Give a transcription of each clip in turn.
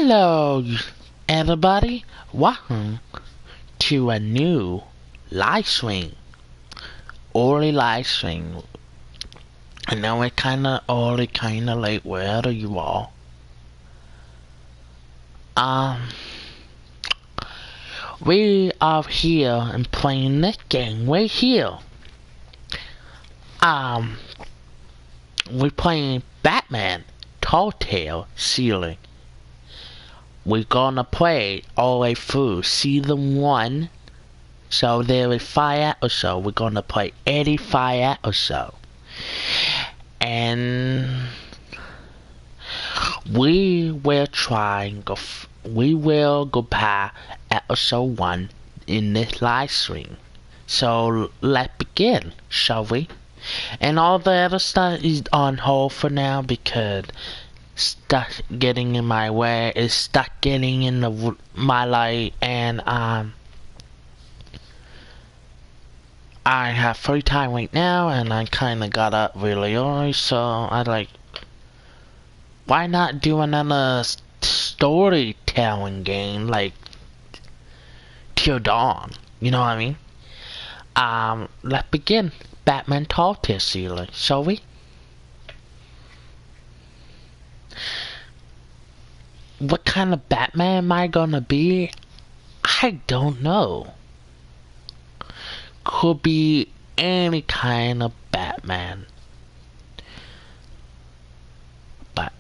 Hello, everybody. Welcome to a new live stream. Early live stream. I know it's kinda early, kinda late, wherever you are. We are here and playing this game right here. We're playing Batman Telltale Series. We're gonna play all the way through season 1. So there is 5 episodes. We're gonna play 85 episodes. And we will go past episode 1 in this live stream. So let's begin, shall we? And all the other stuff is on hold for now because stuff getting in my way, is stuck getting in my life, and I have free time right now, and I kinda got up really early, so I like, why not do another storytelling game like Till Dawn? You know what I mean? Let's begin Batman Telltale Series, shall we? What kind of Batman am I gonna be? I don't know. Could be any kind of Batman. But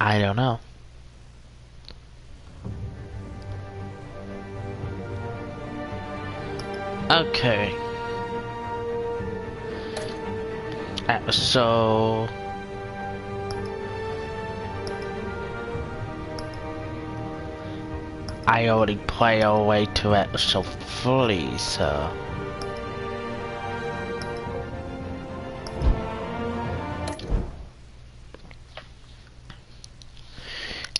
I don't know. Okay. So I already played all the way to episode 3, so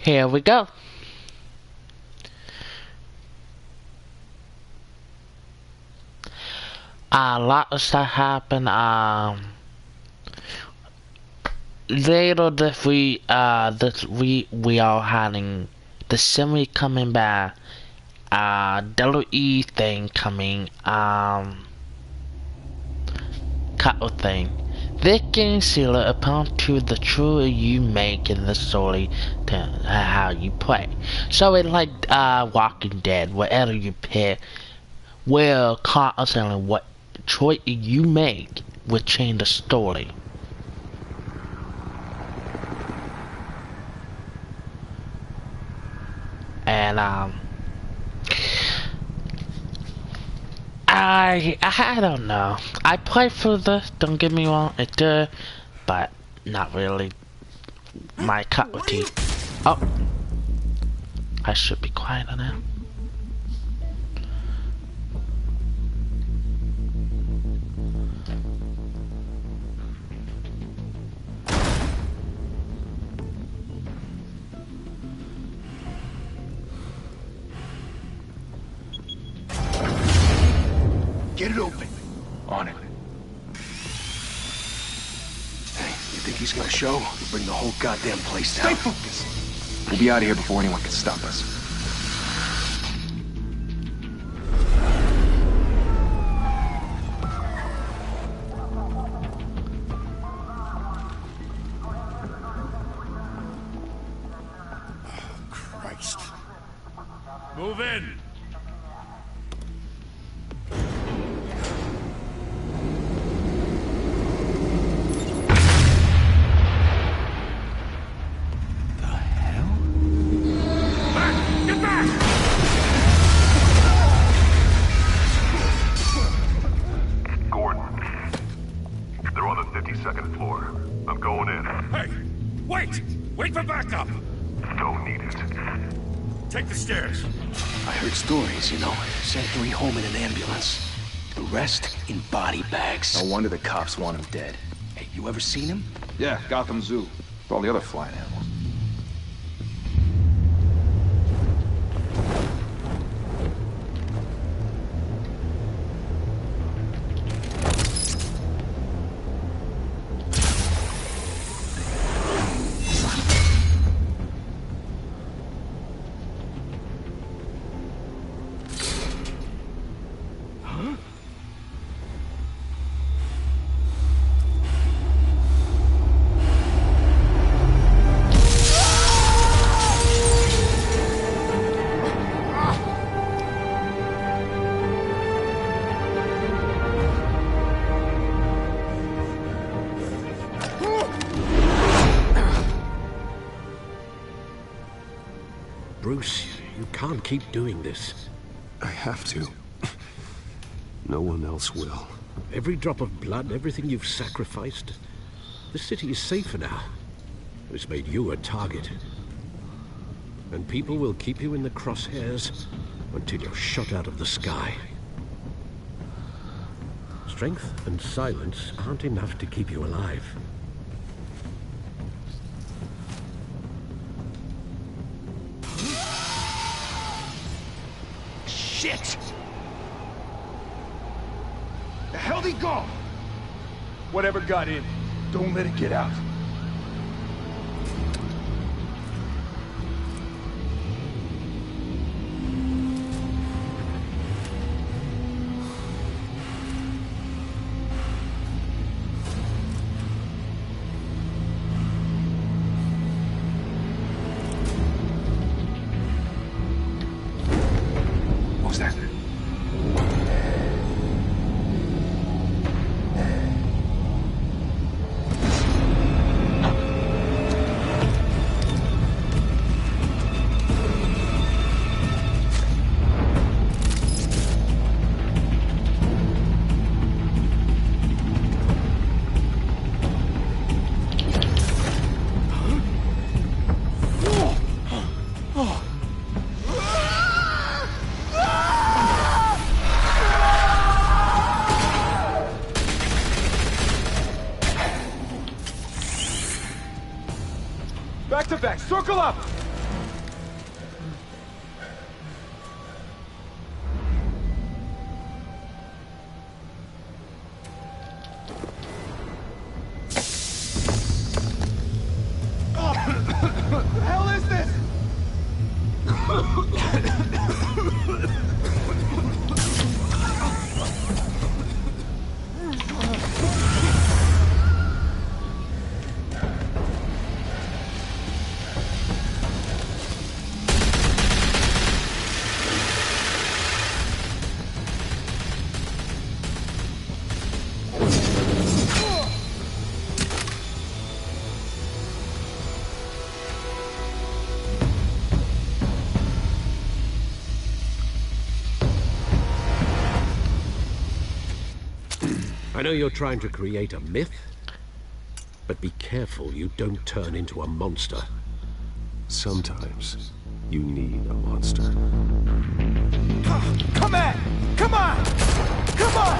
here we go. A lot of stuff happened. Later this week, we are having the semi coming back, WE thing coming, couple thing. This game sealer upon to the truer you make in the story to how you play. So it's like Walking Dead, whatever you pick, will constantly what choice you make will change the story. And I don't know. I play for this, don't get me wrong, it's good, but not really my cup of tea. Oh, I should be quieter now. Get it open. On it. Hey, you think he's gonna show? We'll bring the whole goddamn place down. Stay focused. We'll be out of here before anyone can stop us. Christ. Move in. Wait for backup! Don't need it. Take the stairs. I heard stories, you know. Sent 3 home in an ambulance. The rest in body bags. No wonder the cops want him dead. Hey, you ever seen him? Yeah, Gotham Zoo. With all the other flying animals. Bruce, you can't keep doing this. I have to. No one else will. Every drop of blood, everything you've sacrificed. The city is safer now. It's made you a target. And people will keep you in the crosshairs until you're shot out of the sky. Strength and silence aren't enough to keep you alive. Shit! The hell'd he go? Whatever got in, don't let it get out. What was that? Back to back, circle up! What the hell is this? I know you're trying to create a myth, but be careful you don't turn into a monster. Sometimes you need a monster. Come at! Come on! Come on!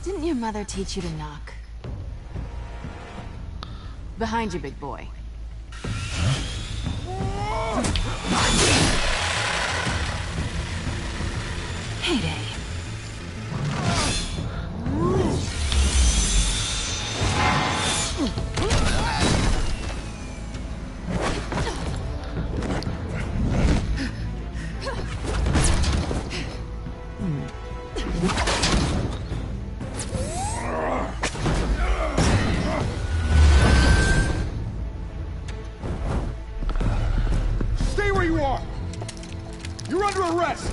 Didn't your mother teach you to knock? Behind you, big boy. Heyday. Stay where you are! You're under arrest!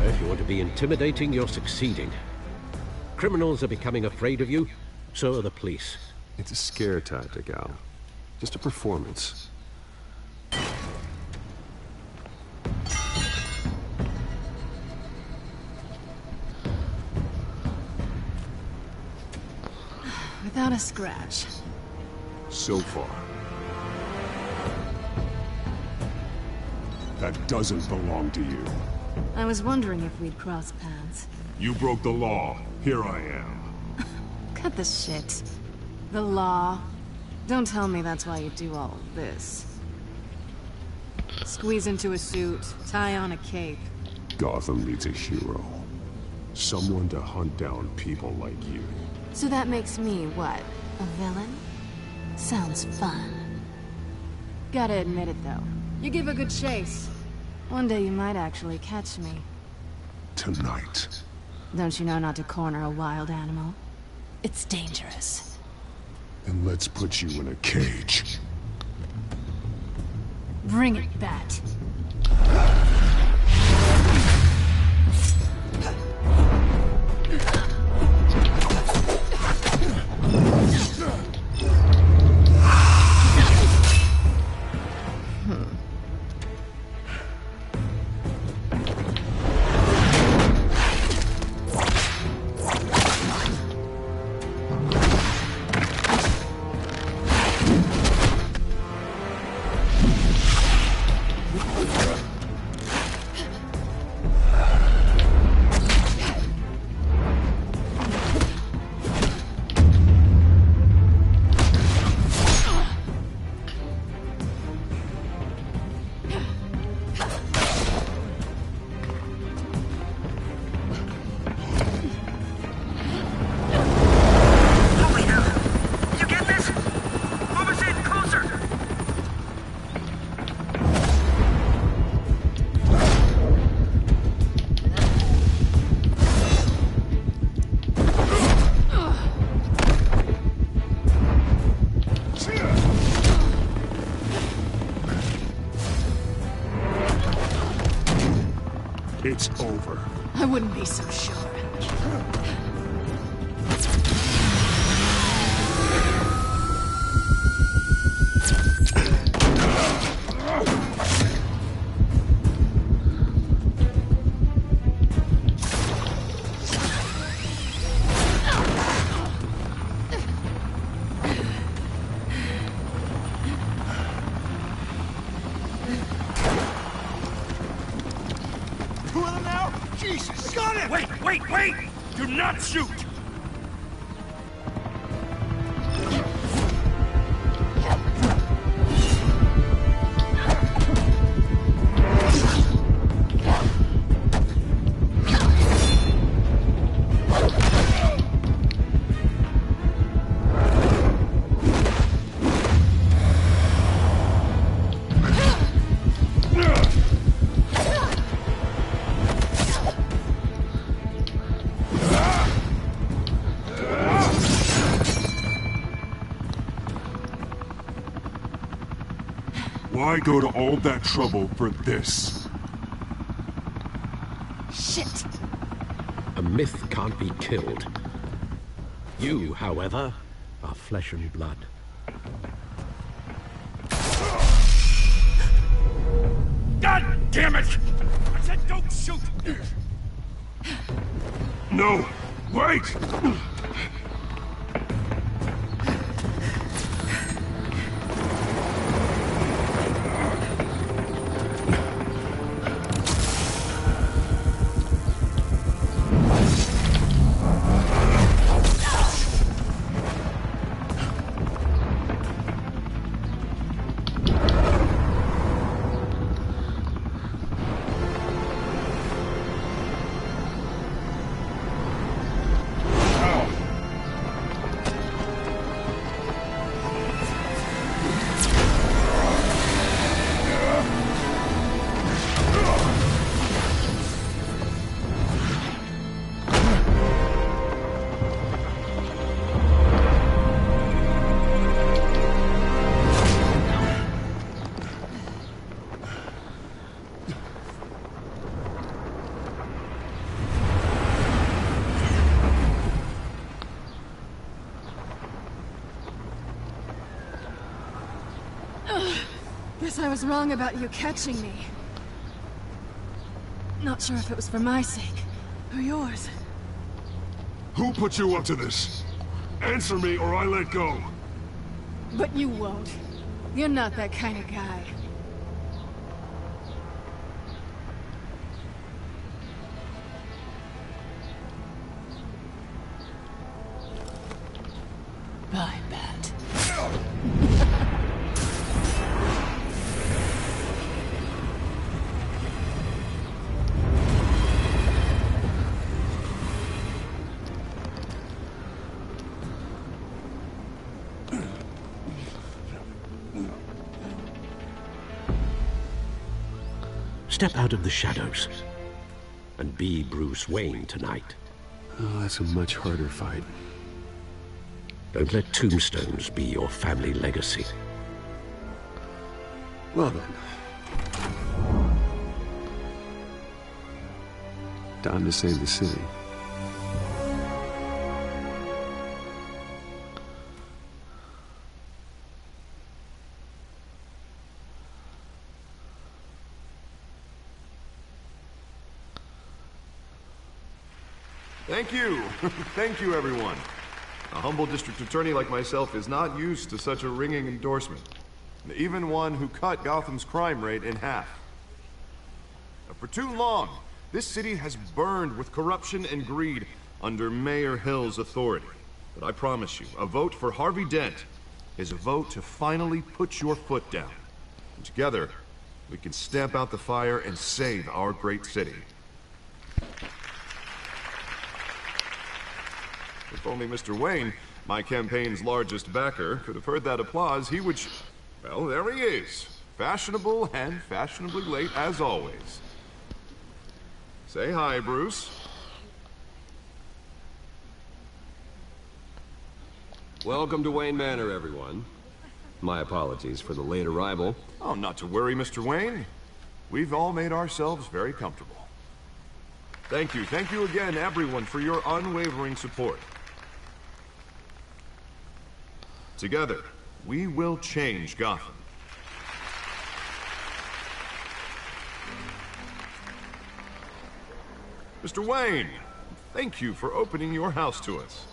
If you want to be intimidating, you're succeeding. Criminals are becoming afraid of you, so are the police. It's a scare tactic, Al. Just a performance. Without a scratch. So far. That doesn't belong to you. I was wondering if we'd cross paths. You broke the law. Here I am. Cut the shit. The law. Don't tell me that's why you do all of this. Squeeze into a suit, tie on a cape. Gotham needs a hero. Someone to hunt down people like you. So that makes me, what, a villain? Sounds fun. Gotta admit it, though. You give a good chase. One day you might actually catch me. Tonight. Don't you know not to corner a wild animal? It's dangerous. Then let's put you in a cage. Bring it, Bat. It's over. I wouldn't be so sure. Two of them now? Jesus! Got it! Wait! Do not shoot! Why go to all that trouble for this? Shit! A myth can't be killed. You, however, are flesh and blood. God damn it! I said don't shoot! No! Wait! Guess I was wrong about you catching me. Not sure if it was for my sake, or yours. Who put you up to this? Answer me or I let go. But you won't. You're not that kind of guy. Bye, Bat. Step out of the shadows and be Bruce Wayne tonight. Oh, that's a much harder fight. Don't let tombstones be your family legacy. Well then. Time to save the city. Thank you. Thank you, everyone. A humble district attorney like myself is not used to such a ringing endorsement. Even one who cut Gotham's crime rate in half. For too long, this city has burned with corruption and greed under Mayor Hill's authority. But I promise you, a vote for Harvey Dent is a vote to finally put your foot down. And together, we can stamp out the fire and save our great city. If only Mr. Wayne, my campaign's largest backer, could have heard that applause, he would well, there he is. Fashionable and fashionably late as always. Say hi, Bruce. Welcome to Wayne Manor, everyone. My apologies for the late arrival. Oh, not to worry, Mr. Wayne. We've all made ourselves very comfortable. Thank you again, everyone, for your unwavering support. Together, we will change Gotham. Mr. Wayne, thank you for opening your house to us.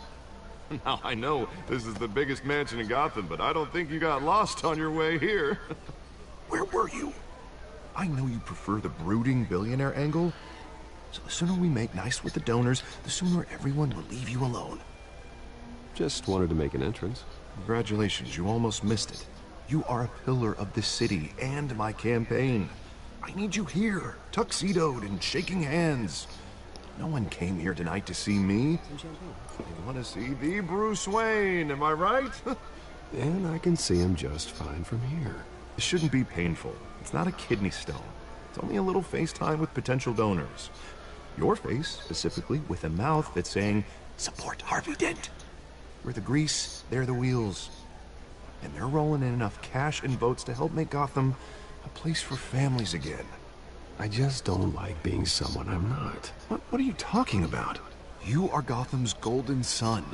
Now, I know this is the biggest mansion in Gotham, but I don't think you got lost on your way here. Where were you? I know you prefer the brooding billionaire angle, so the sooner we make nice with the donors, the sooner everyone will leave you alone. Just wanted to make an entrance. Congratulations, you almost missed it. You are a pillar of this city and my campaign. I need you here, tuxedoed and shaking hands. No one came here tonight to see me. They want to see the Bruce Wayne, am I right? And I can see him just fine from here. It shouldn't be painful. It's not a kidney stone. It's only a little FaceTime with potential donors. Your face, specifically, with a mouth that's saying, support Harvey Dent. We're the grease, they're the wheels. And they're rolling in enough cash and votes to help make Gotham a place for families again. I just don't like being someone I'm not. What are you talking about? You are Gotham's golden sun.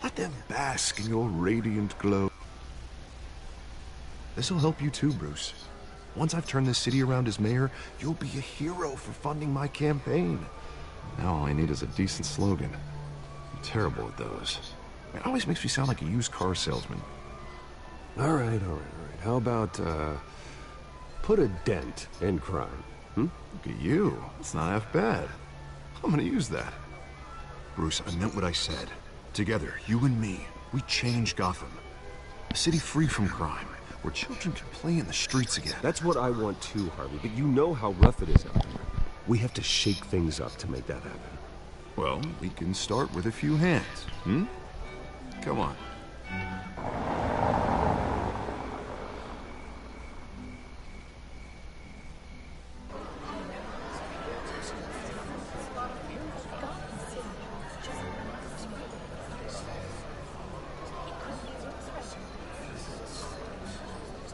Let them bask in your radiant glow. This'll help you too, Bruce. Once I've turned this city around as mayor, you'll be a hero for funding my campaign. Now all I need is a decent slogan. I'm terrible at those. It always makes me sound like a used car salesman. All right. How about, put a dent in crime? Look at you. It's not half bad. I'm gonna use that. Bruce, I meant what I said. Together, you and me, we change Gotham. A city free from crime, where children can play in the streets again. That's what I want too, Harvey, but you know how rough it is out there. We have to shake things up to make that happen. Well, we can start with a few hands, Come on.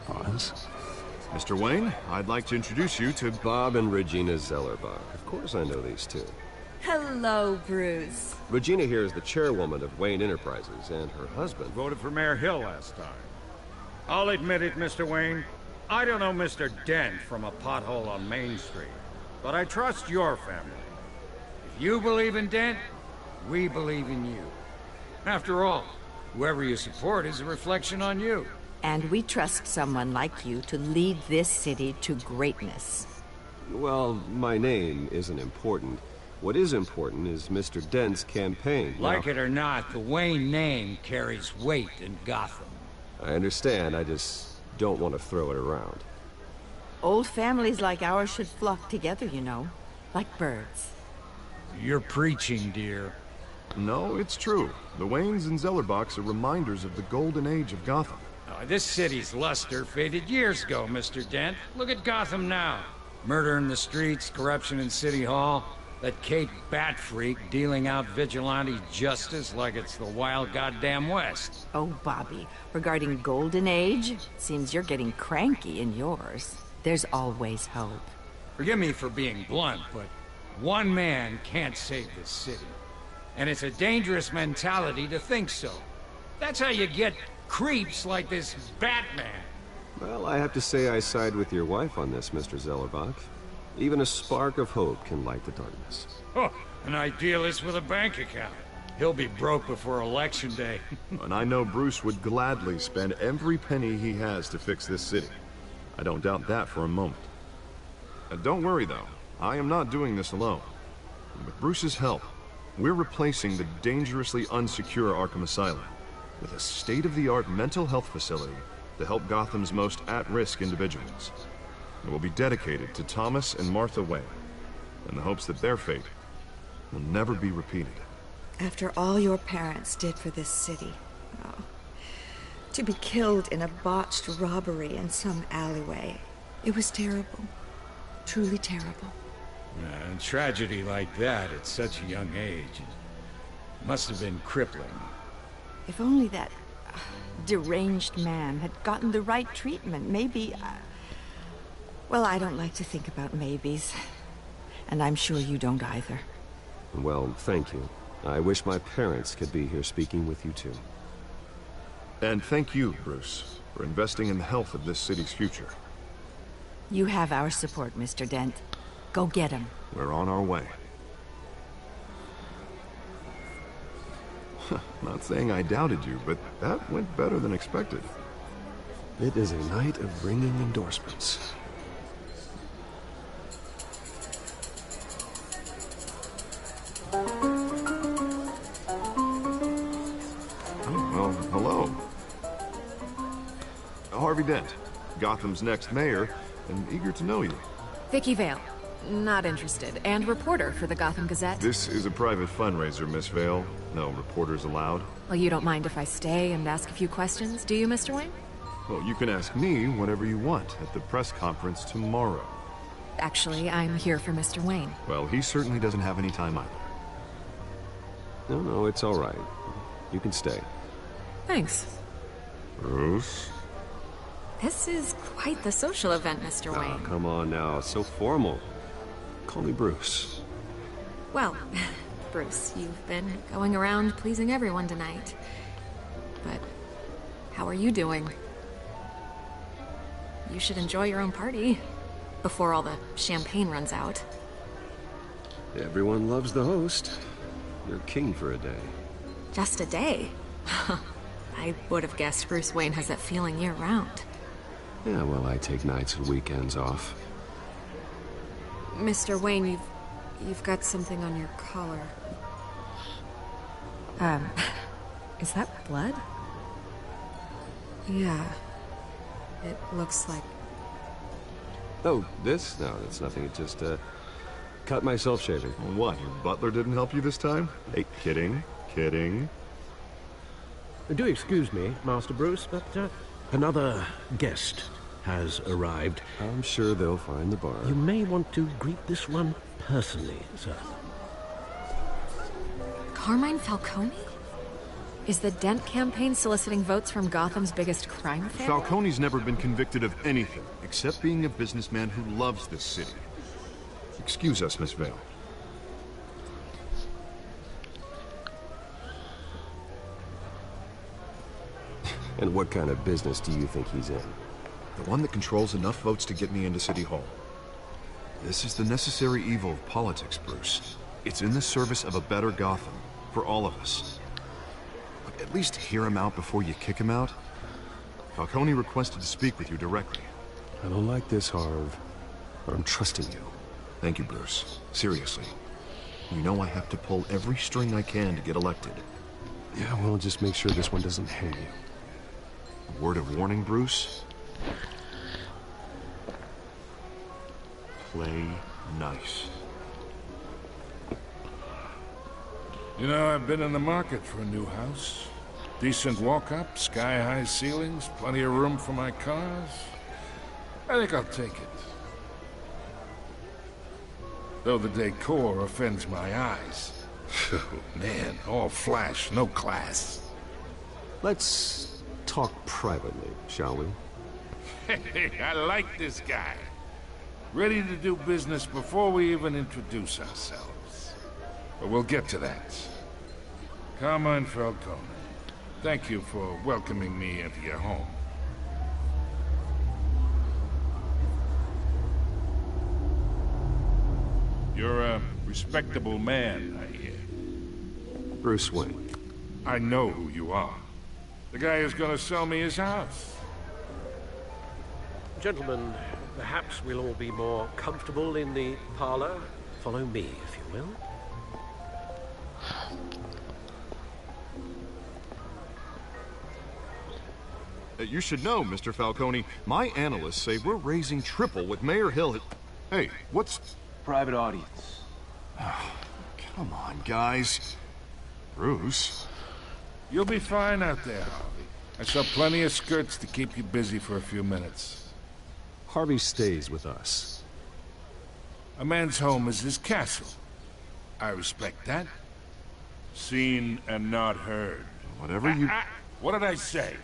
Pause. Mr. Wayne, I'd like to introduce you to Bob and Regina Zellerbach. Of course I know these two. Hello, Bruce. Regina here is the chairwoman of Wayne Enterprises, and her husband... Voted for Mayor Hill last time. I'll admit it, Mr. Wayne. I don't know Mr. Dent from a pothole on Main Street, but I trust your family. If you believe in Dent, we believe in you. After all, whoever you support is a reflection on you. And we trust someone like you to lead this city to greatness. Well, my name isn't important. What is important is Mr. Dent's campaign. Like it or not, the Wayne name carries weight in Gotham. I understand, I just don't want to throw it around. Old families like ours should flock together, you know, like birds. You're preaching, dear. No, it's true. The Waynes and Zellerbachs are reminders of the golden age of Gotham. This city's luster faded years ago, Mr. Dent. Look at Gotham now. Murder in the streets, corruption in City Hall, that Kate Batfreak dealing out vigilante justice like it's the wild goddamn West. Oh, Bobby, regarding Golden Age, seems you're getting cranky in yours. There's always hope. Forgive me for being blunt, but one man can't save this city. And it's a dangerous mentality to think so. That's how you get creeps like this Batman. Well, I have to say I side with your wife on this, Mr. Zellerbach. Even a spark of hope can light the darkness. Oh, an idealist with a bank account. He'll be broke before Election Day. And I know Bruce would gladly spend every penny he has to fix this city. I don't doubt that for a moment. Don't worry, though. I am not doing this alone. With Bruce's help, we're replacing the dangerously unsecure Arkham Asylum with a state-of-the-art mental health facility to help Gotham's most at-risk individuals. It will be dedicated to Thomas and Martha Wayne, in the hopes that their fate will never be repeated. After all your parents did for this city, oh, to be killed in a botched robbery in some alleyway, it was terrible. Truly terrible. And tragedy like that at such a young age must have been crippling. If only that deranged man had gotten the right treatment, maybe... Well, I don't like to think about maybes. And I'm sure you don't either. Well, thank you. I wish my parents could be here speaking with you too. And thank you, Bruce, for investing in the health of this city's future. You have our support, Mr. Dent. Go get him. We're on our way. Not saying I doubted you, but that went better than expected. It is a night of ringing endorsements. Well, hello. Harvey Dent, Gotham's next mayor, and eager to know you. Vicky Vale. Not interested. And reporter for the Gotham Gazette. This is a private fundraiser, Miss Vale. No reporters allowed. Well, you don't mind if I stay and ask a few questions, do you, Mr. Wayne? Well, you can ask me whatever you want at the press conference tomorrow. Actually, I'm here for Mr. Wayne. Well, he certainly doesn't have any time either. No, it's all right. You can stay. Thanks. Bruce? This is quite the social event, Mr. Wayne. Come on now, so formal. Call me Bruce. Well, Bruce, you've been going around pleasing everyone tonight. But how are you doing? You should enjoy your own party before all the champagne runs out. Everyone loves the host. You're king for a day. Just a day? I would have guessed Bruce Wayne has that feeling year-round. Yeah, well, I take nights and weekends off. Mr. Wayne, you've got something on your collar. Is that blood? Yeah. It looks like... Oh, this? No, that's nothing. It just, cut myself shaving. What, your butler didn't help you this time? Hey, kidding. Do excuse me, Master Bruce, but another guest has arrived. I'm sure they'll find the bar. You may want to greet this one personally, sir. Carmine Falcone? Is the Dent campaign soliciting votes from Gotham's biggest crime family? Falcone's never been convicted of anything, except being a businessman who loves this city. Excuse us, Miss Vale. And what kind of business do you think he's in? The one that controls enough votes to get me into City Hall. This is the necessary evil of politics, Bruce. It's in the service of a better Gotham, for all of us. But at least hear him out before you kick him out. Falcone requested to speak with you directly. I don't like this, Harv, but I'm trusting you. Thank you, Bruce. Seriously. You know I have to pull every string I can to get elected. Yeah, well, just make sure this one doesn't hang you. A word of warning, Bruce? Play nice. You know, I've been in the market for a new house. Decent walk-up, sky-high ceilings, plenty of room for my cars. I think I'll take it. Though the decor offends my eyes. Oh, man, all flash, no class. Let's talk privately, shall we? Hey, I like this guy. Ready to do business before we even introduce ourselves. But we'll get to that. Carmine Falcone, thank you for welcoming me into your home. You're a respectable man, I hear. Bruce Wayne. I know who you are. The guy who's gonna sell me his house. Gentlemen, perhaps we'll all be more comfortable in the parlor. Follow me, if you will. You should know, Mr. Falcone, my analysts say we're raising triple what Mayor Hill had... Hey, what's... Private audience. Come on, guys. Bruce? You'll be fine out there, Harvey. I saw plenty of skirts to keep you busy for a few minutes. Harvey stays with us. A man's home is his castle. I respect that. Seen and not heard. Whatever you... What did I say?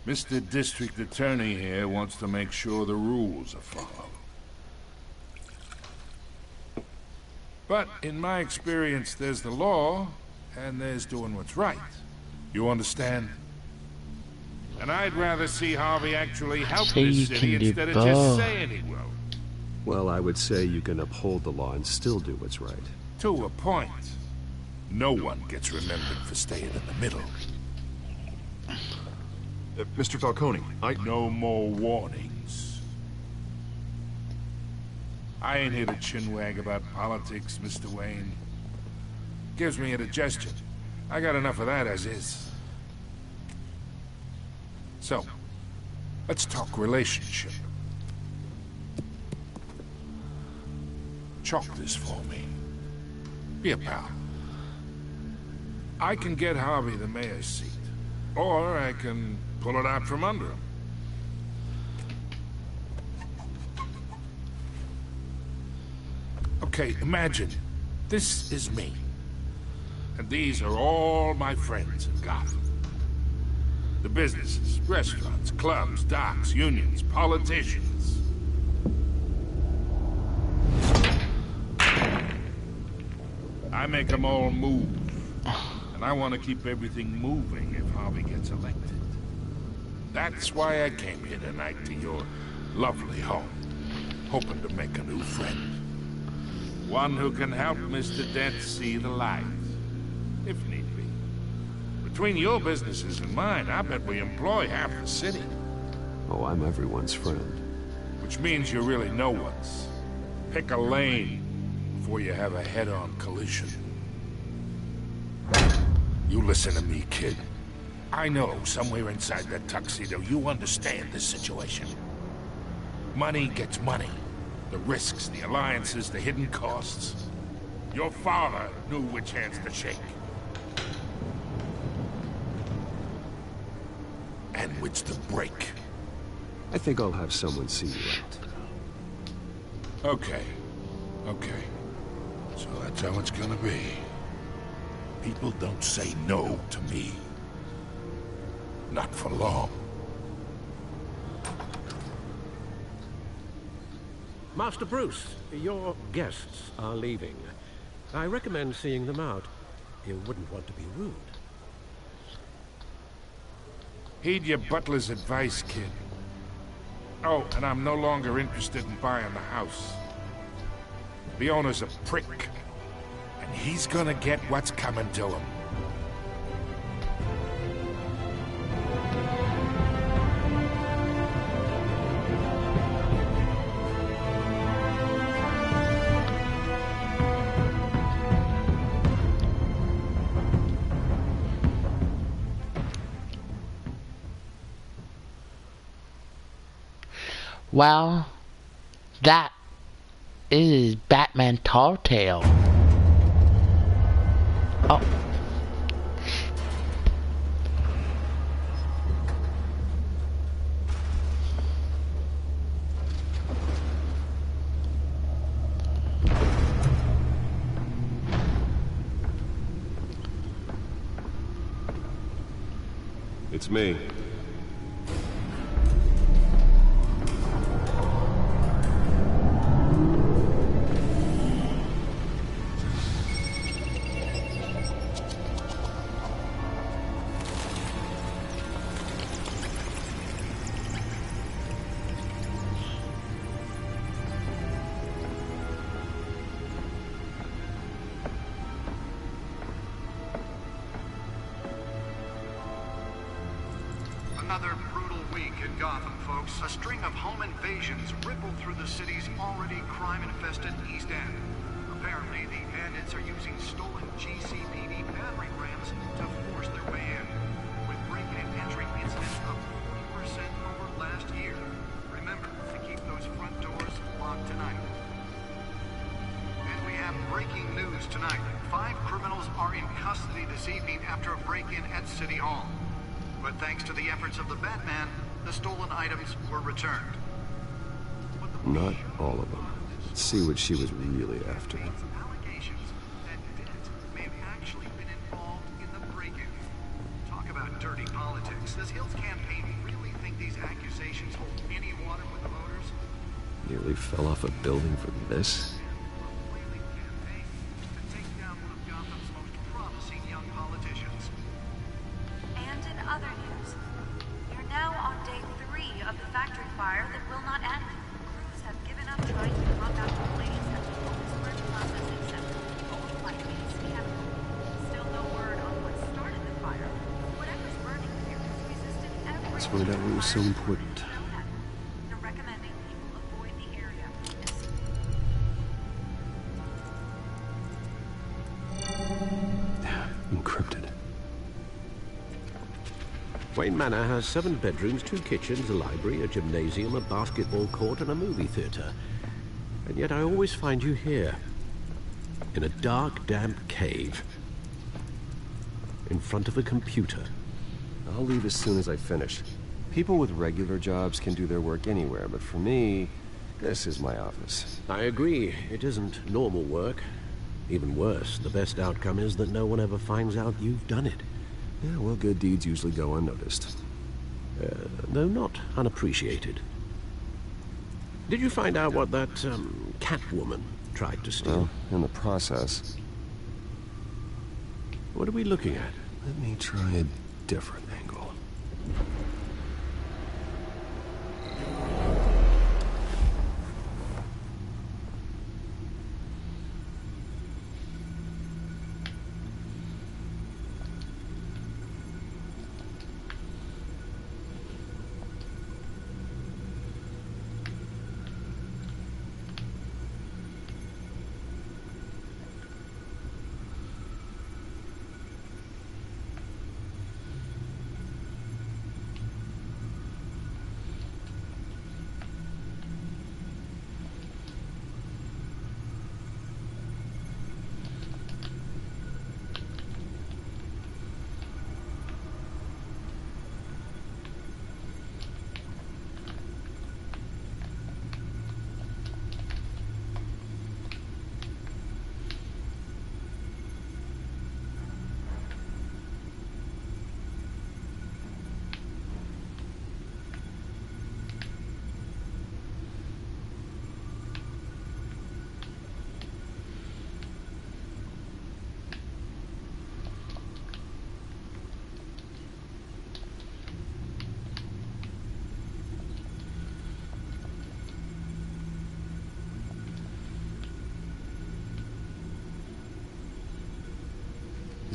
Mr. District Attorney here wants to make sure the rules are followed. But in my experience, there's the law, and there's doing what's right. You understand? And I'd rather see Harvey actually help this city instead of just saying he will. Well, I would say you can uphold the law and still do what's right. To a point. No one gets remembered for staying in the middle. Mr. Falcone, No more warnings. I ain't here to chinwag about politics, Mr. Wayne. Gives me indigestion. I got enough of that as is. So, let's talk relationship. Chalk this for me. Be a pal. I can get Harvey the mayor's seat. Or I can pull it out from under him. Okay, imagine, this is me. And these are all my friends in Gotham. The businesses, restaurants, clubs, docks, unions, politicians. I make them all move. And I want to keep everything moving if Harvey gets elected. That's why I came here tonight to your lovely home, hoping to make a new friend. One who can help Mr. Dent see the light, if need be. Between your businesses and mine, I bet we employ half the city. Oh, I'm everyone's friend. Which means you're really no one's. Pick a lane before you have a head-on collision. You listen to me, kid. I know somewhere inside that tuxedo you understand this situation. Money gets money. The risks, the alliances, the hidden costs. Your father knew which hands to shake. And which to break. I think I'll have someone see you out. Okay. So that's how it's gonna be. People don't say no to me. Not for long. Master Bruce, your guests are leaving. I recommend seeing them out. You wouldn't want to be rude. Heed your butler's advice, kid. Oh, and I'm no longer interested in buying the house. The owner's a prick, and he's gonna get what's coming to him. Well, that is Batman Tall Tale. Oh. It's me. Another brutal week in Gotham, folks. A string of home invasions rippled through the city's already crime-infested East End. Apparently, the bandits are using stolen GCPD battering rams to force their way in, with break-in and entry incidents up 40% over last year. Remember to keep those front doors locked tonight. And we have breaking news tonight. 5 criminals are in custody this evening after a break-in at City Hall. But thanks to the efforts of the Batman, the stolen items were returned. Not all of them. Let's see what she was really after. Allegations that Dent may have actually been involved in the break-in. Talk about dirty politics. Does Hill's campaign really think these accusations hold any water with the voters? Nearly fell off a building for this. And in other news, we're now on day 3 of the factory fire that will not end. Crews have given up trying to combat the blaze at the oldest merch processing center, owned by Base Chemical. Still no word on what started the fire. Whatever's burning here has resisted every... Let's find out what was so important. They're recommending people avoid the area. Encrypted. Wayne Manor has 7 bedrooms, 2 kitchens, a library, a gymnasium, a basketball court, and a movie theater. And yet I always find you here, in a dark, damp cave, in front of a computer. I'll leave as soon as I finish. People with regular jobs can do their work anywhere, but for me, this is my office. I agree. It isn't normal work. Even worse, the best outcome is that no one ever finds out you've done it. Yeah, well, good deeds usually go unnoticed. Though not unappreciated. Did you find out what that, Catwoman tried to steal? Well, in the process. What are we looking at? Let me try a different angle.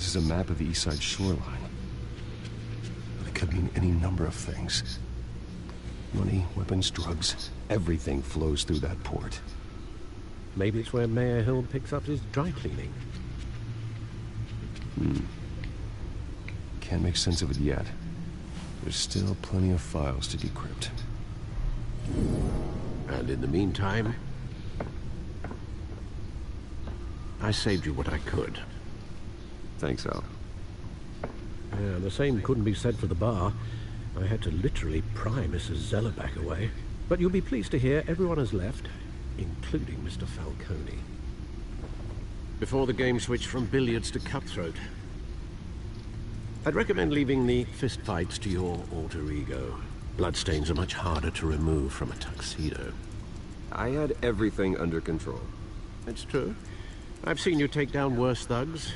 This is a map of the east side shoreline. It could mean any number of things. Money, weapons, drugs, everything flows through that port. Maybe it's where Mayor Hill picks up his dry cleaning. Can't make sense of it yet. There's still plenty of files to decrypt. And in the meantime, I saved you what I could. Thanks, Al. Yeah, the same couldn't be said for the bar. I had to literally pry Mrs. Zellerback away. But you'll be pleased to hear everyone has left, including Mr. Falcone. Before the game switched from billiards to cutthroat. I'd recommend leaving the fistfights to your alter ego. Bloodstains are much harder to remove from a tuxedo. I had everything under control. It's true. I've seen you take down worse thugs.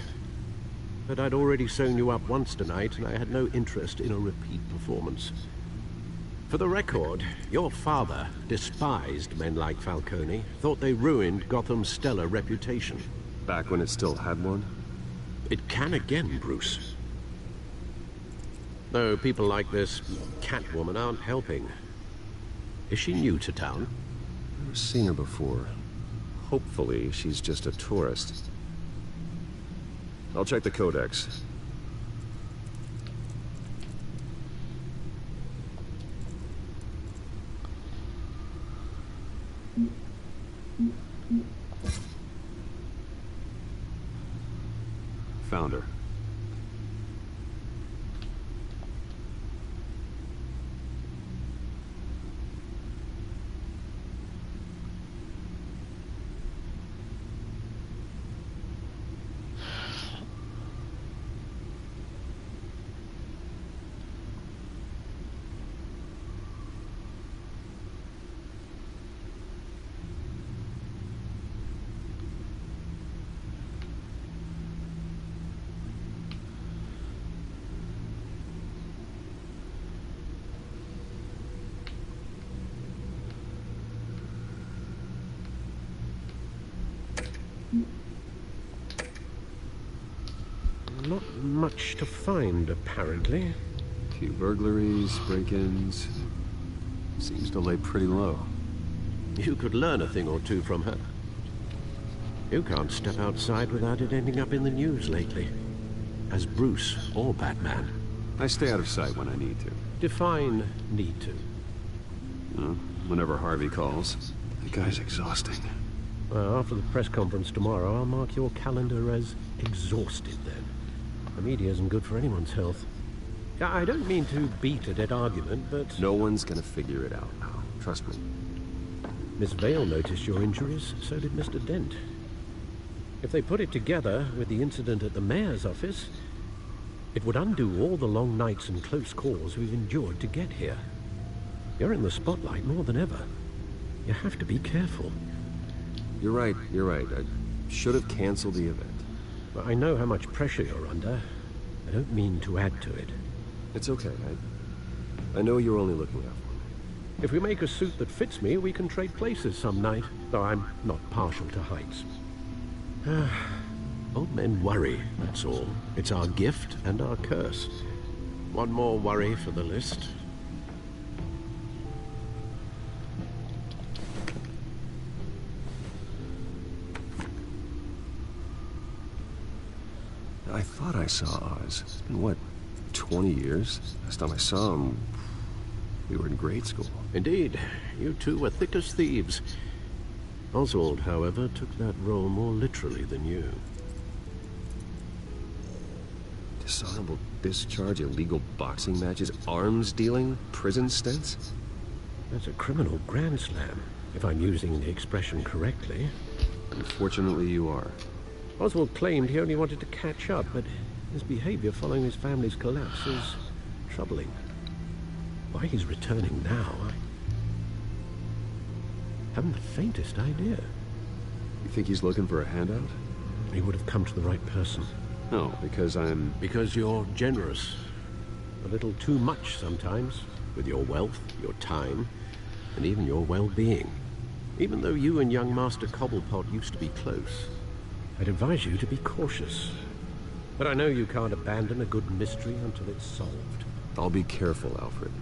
But I'd already sewn you up once tonight, and I had no interest in a repeat performance. For the record, your father despised men like Falcone, thought they ruined Gotham's stellar reputation. Back when it still had one? It can again, Bruce. Though people like this Catwoman aren't helping. Is she new to town? I've never seen her before. Hopefully, she's just a tourist. I'll check the codex. Found her. Not much to find, apparently. A few burglaries, break-ins. Seems to lay pretty low. You could learn a thing or two from her. You can't step outside without it ending up in the news lately. As Bruce or Batman. I stay out of sight when I need to. Define need to. Whenever Harvey calls. The guy's exhausting. Well, after the press conference tomorrow, I'll mark your calendar as exhausted then. The media isn't good for anyone's health. I don't mean to beat a dead argument, but... No one's gonna figure it out now. Trust me. Miss Vale noticed your injuries, so did Mr. Dent. If they put it together with the incident at the mayor's office, it would undo all the long nights and close calls we've endured to get here. You're in the spotlight more than ever. You have to be careful. You're right. I should have canceled the event. But I know how much pressure you're under. I don't mean to add to it. It's okay. I know you're only looking out for me. If we make a suit that fits me, we can trade places some night, though I'm not partial to heights. Old men worry, that's all. It's our gift and our curse. One more worry for the list. I thought I saw Oz. It's been, what, 20 years? Last time I saw him, we were in grade school. Indeed. You two were thick as thieves. Oswald, however, took that role more literally than you. Dishonorable discharge, illegal boxing matches, arms dealing, prison stints? That's a criminal grand slam, if I'm using the expression correctly. Unfortunately, you are. Oswald claimed he only wanted to catch up, but his behavior following his family's collapse is troubling. Why he's returning now, I haven't the faintest idea. You think he's looking for a handout? He would have come to the right person. No, because I'm... Because you're generous. A little too much sometimes, with your wealth, your time, and even your well-being. Even though you and young Master Cobblepot used to be close, I'd advise you to be cautious. But I know you can't abandon a good mystery until it's solved. I'll be careful, Alfred.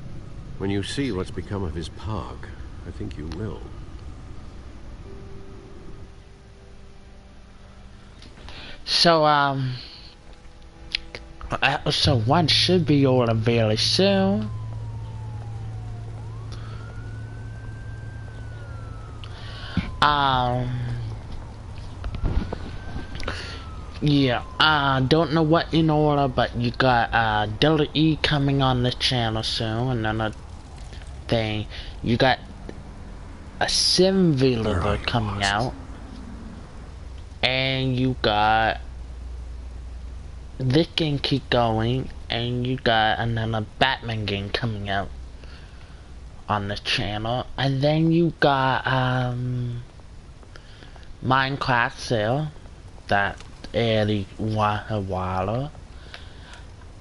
When you see what's become of his park, I think you will. So, so one should be ordering very soon. Yeah, don't know what in order, but you got, Delta E coming on the channel soon, and another thing, you got a Sim Villager coming out, and you got this game keep going, and you got another Batman game coming out on the channel, and then you got, Minecraft sale, that aired a while,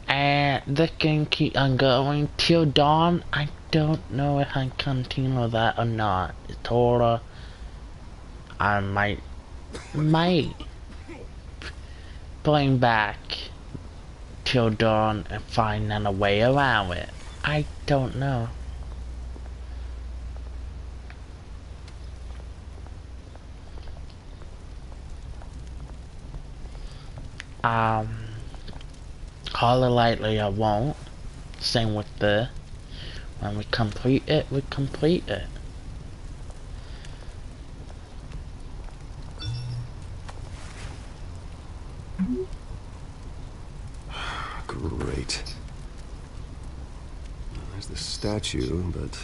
and the game keep on going till dawn. I don't know if I continue that or not. It's order. I might bring back till dawn and find another way around it. I don't know. Highly likely I won't. Same with the, when we complete it, we complete it. Great. There's the statue, but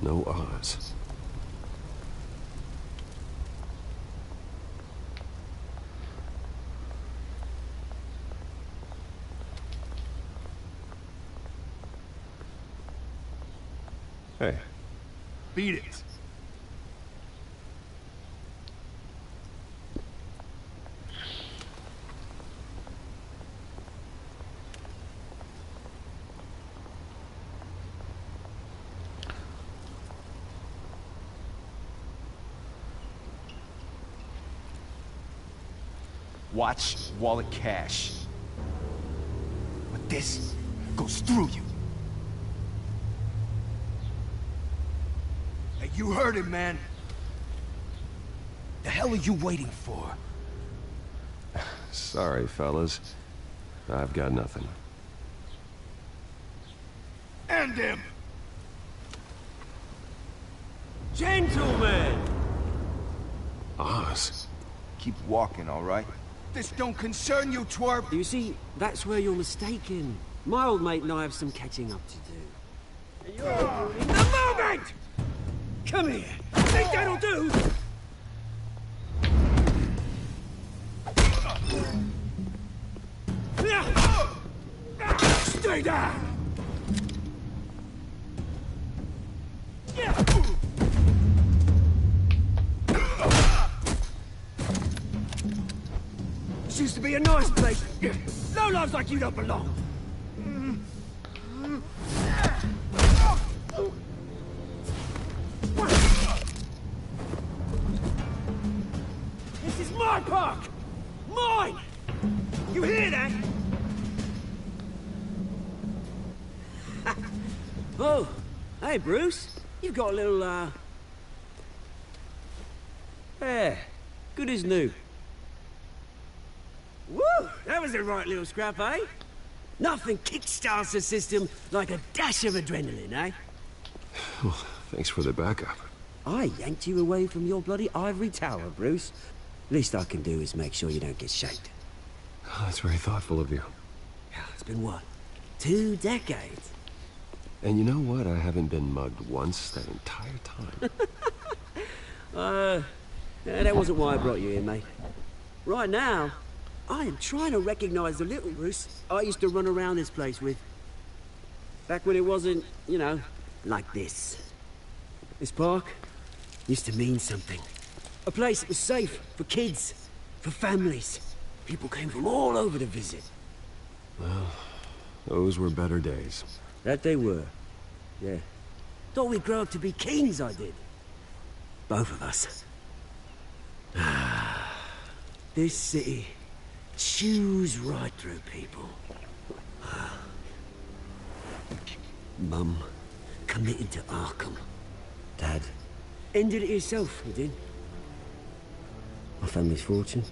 no Oz. Hey. Beat it. Watch wallet cash. But this goes through you. Hey, you heard him, man. The hell are you waiting for? Sorry, fellas. I've got nothing. End him! Gentlemen! Oz? Keep walking, all right? This don't concern you, twerp! You see, that's where you're mistaken. My old mate and I have some catching up to do. And you're ruining the moment! Come here! Think that'll do? Stay down! This used to be a nice place. No lives like you don't belong. This is my park! Mine! You hear that? Oh, hey Bruce. You've got a little, yeah, good as new. Woo! That was a right little scrap, eh? Nothing kickstarts the system like a dash of adrenaline, eh? Well, thanks for the backup. I yanked you away from your bloody ivory tower, Bruce. Least I can do is make sure you don't get shanked. Oh, that's very thoughtful of you. Yeah, it's been what? 2 decades? And you know what? I haven't been mugged once that entire time. Yeah, that wasn't why I brought you here, mate. Right now, I am trying to recognize the little Bruce I used to run around this place with. Back when it wasn't, you know, like this. This park used to mean something. A place that was safe for kids, for families. People came from all over to visit. Well, those were better days. That they were. Yeah. Thought we'd grow up to be kings, I did. Both of us. This city chews right through people. Mum committed to Arkham. Dad ended it himself, he did. My family's fortune.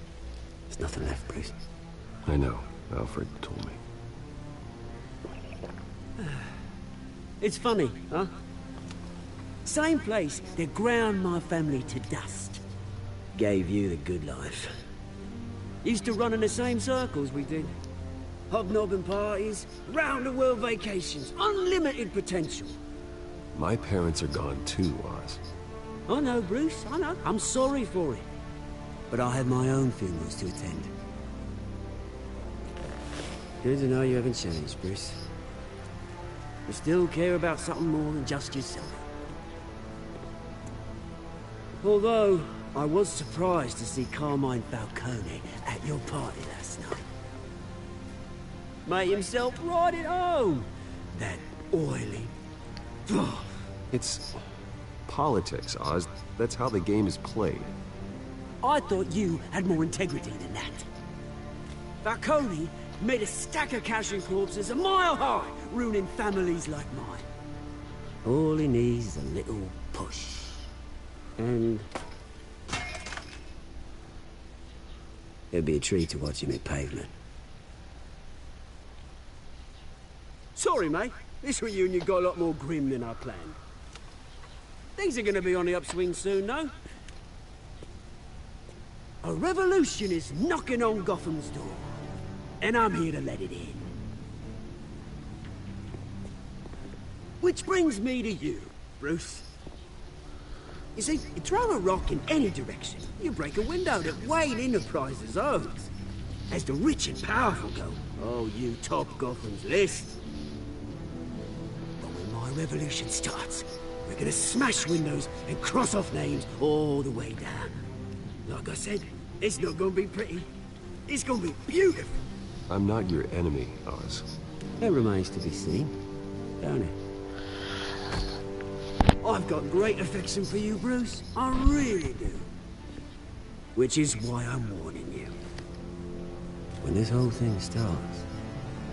There's nothing left, Bruce. I know. Alfred told me. It's funny, huh? Same place that ground my family to dust. Gave you the good life. Used to run in the same circles we did. Hobnobbing parties, round-the-world vacations, unlimited potential. My parents are gone too, Oz. I know, Bruce, I know. I'm sorry for it. But I had my own funerals to attend. Good to know you haven't changed, Bruce. You still care about something more than just yourself. Although, I was surprised to see Carmine Falcone at your party last night. Made himself right at home. That oily... It's politics, Oz. That's how the game is played. I thought you had more integrity than that. Falcone made a stack of cash and corpses a mile high, ruining families like mine. All he needs is a little push. And... it'd be a treat to watch him hit pavement. Sorry, mate. This reunion got a lot more grim than I planned. Things are gonna be on the upswing soon, though. A revolution is knocking on Gotham's door. And I'm here to let it in. Which brings me to you, Bruce. You see, you throw a rock in any direction, you break a window that Wayne Enterprises owns. As the rich and powerful go, oh, you top Gotham's list. But when my revolution starts, we're gonna smash windows and cross off names all the way down. Like I said, it's not gonna be pretty. It's gonna be beautiful. I'm not your enemy, Oz. It remains to be seen, don't it? I've got great affection for you, Bruce. I really do. Which is why I'm warning you. When this whole thing starts,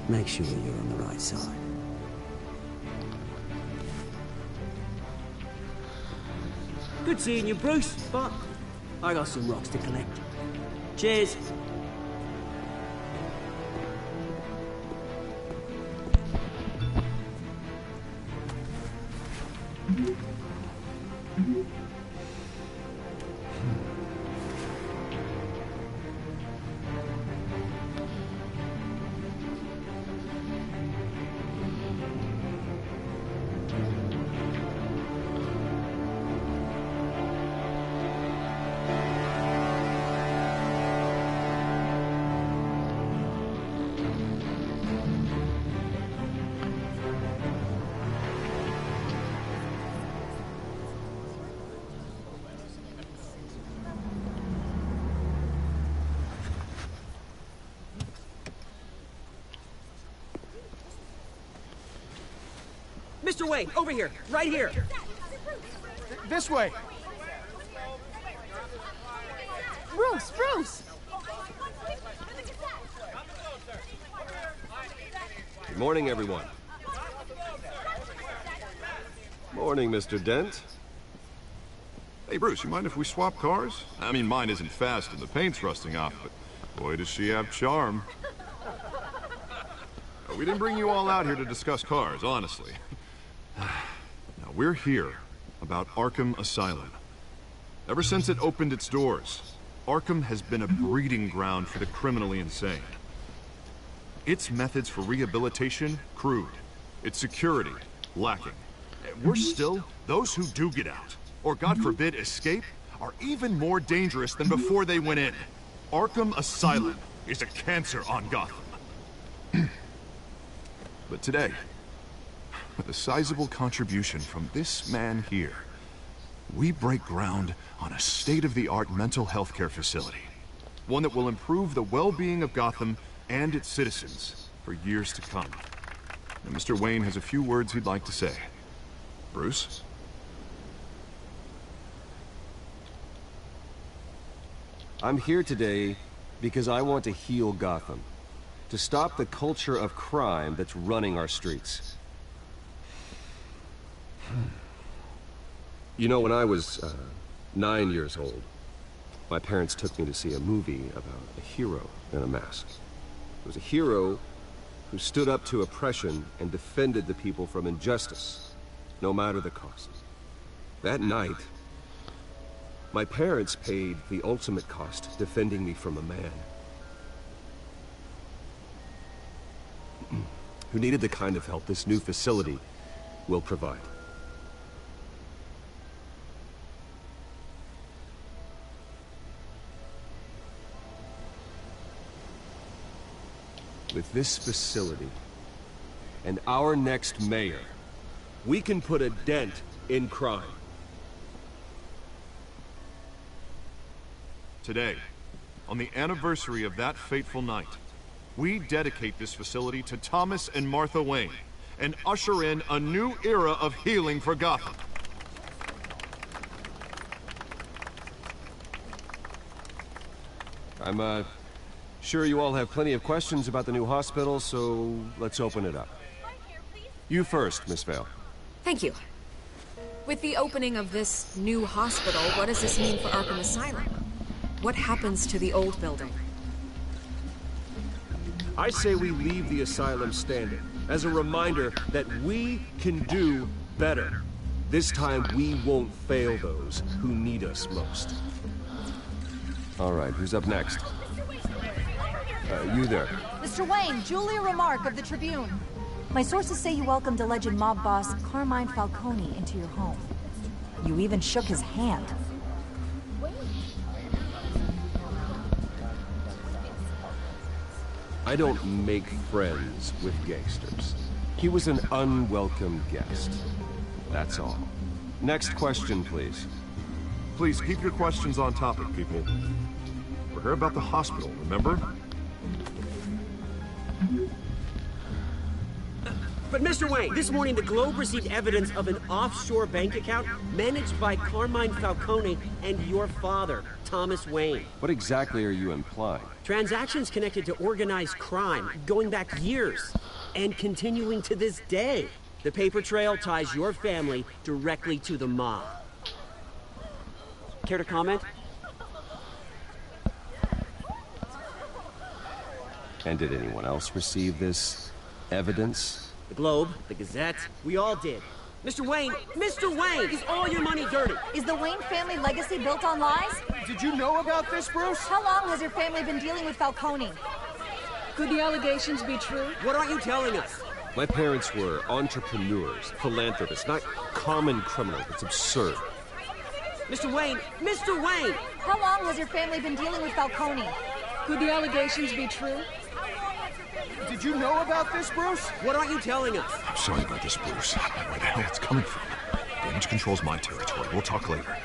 make sure you're on the right side. Good seeing you, Bruce, but I got some rocks to collect. Cheers. Mr. Wayne, over here, right here. This way. Bruce, Bruce! Good morning, everyone. Morning, Mr. Dent. Hey, Bruce, you mind if we swap cars? I mean, mine isn't fast and the paint's rusting off, but boy, does she have charm. We didn't bring you all out here to discuss cars, honestly. Now, we're here about Arkham Asylum. Ever since it opened its doors, Arkham has been a breeding ground for the criminally insane. Its methods for rehabilitation, crude. Its security, lacking. Worse still, those who do get out, or God forbid escape, are even more dangerous than before they went in. Arkham Asylum is a cancer on Gotham. But today, with a sizable contribution from this man here, we break ground on a state-of-the-art mental health care facility. One that will improve the well-being of Gotham and its citizens for years to come. And Mr. Wayne has a few words he'd like to say. Bruce? I'm here today Because I want to heal Gotham. To stop the culture of crime that's running our streets. You know, when I was 9 years old, my parents took me to see a movie about a hero in a mask. It was a hero who stood up to oppression and defended the people from injustice, no matter the cost. That night, my parents paid the ultimate cost defending me from a man who needed the kind of help this new facility will provide. With this facility and our next mayor, we can put a dent in crime. Today, on the anniversary of that fateful night, we dedicate this facility to Thomas and Martha Wayne and usher in a new era of healing for Gotham. I'm sure you all have plenty of questions about the new hospital, so let's open it up. You first, Miss Vale. Thank you. With the opening of this new hospital, what does this mean for Arkham Asylum? What happens to the old building? I say we leave the asylum standing as a reminder that we can do better. This time we won't fail those who need us most. All right, who's up next? You there. Mr. Wayne, Julia Remark of the Tribune. My sources say you welcomed alleged mob boss Carmine Falcone into your home. You even shook his hand. I don't make friends with gangsters. He was an unwelcome guest. That's all. Next question, please. Please keep your questions on topic, people. We're here about the hospital, remember? But Mr. Wayne, this morning the Globe received evidence of an offshore bank account managed by Carmine Falcone and your father, Thomas Wayne. What exactly are you implying? Transactions connected to organized crime, going back years, and continuing to this day. The paper trail ties your family directly to the mob. Care to comment? And did anyone else receive this evidence? The Globe, the Gazette, we all did. Mr. Wayne, is all your money dirty? Is the Wayne family legacy built on lies? Did you know about this, Bruce? How long has your family been dealing with Falcone? Could the allegations be true? What aren't you telling us? My parents were entrepreneurs, philanthropists, not common criminals. It's absurd. Mr. Wayne! How long has your family been dealing with Falcone? Could the allegations be true? Did you know about this, Bruce? What aren't you telling us? I'm sorry about this, Bruce. Where the hell it's coming from? Damage control's my territory. We'll talk later.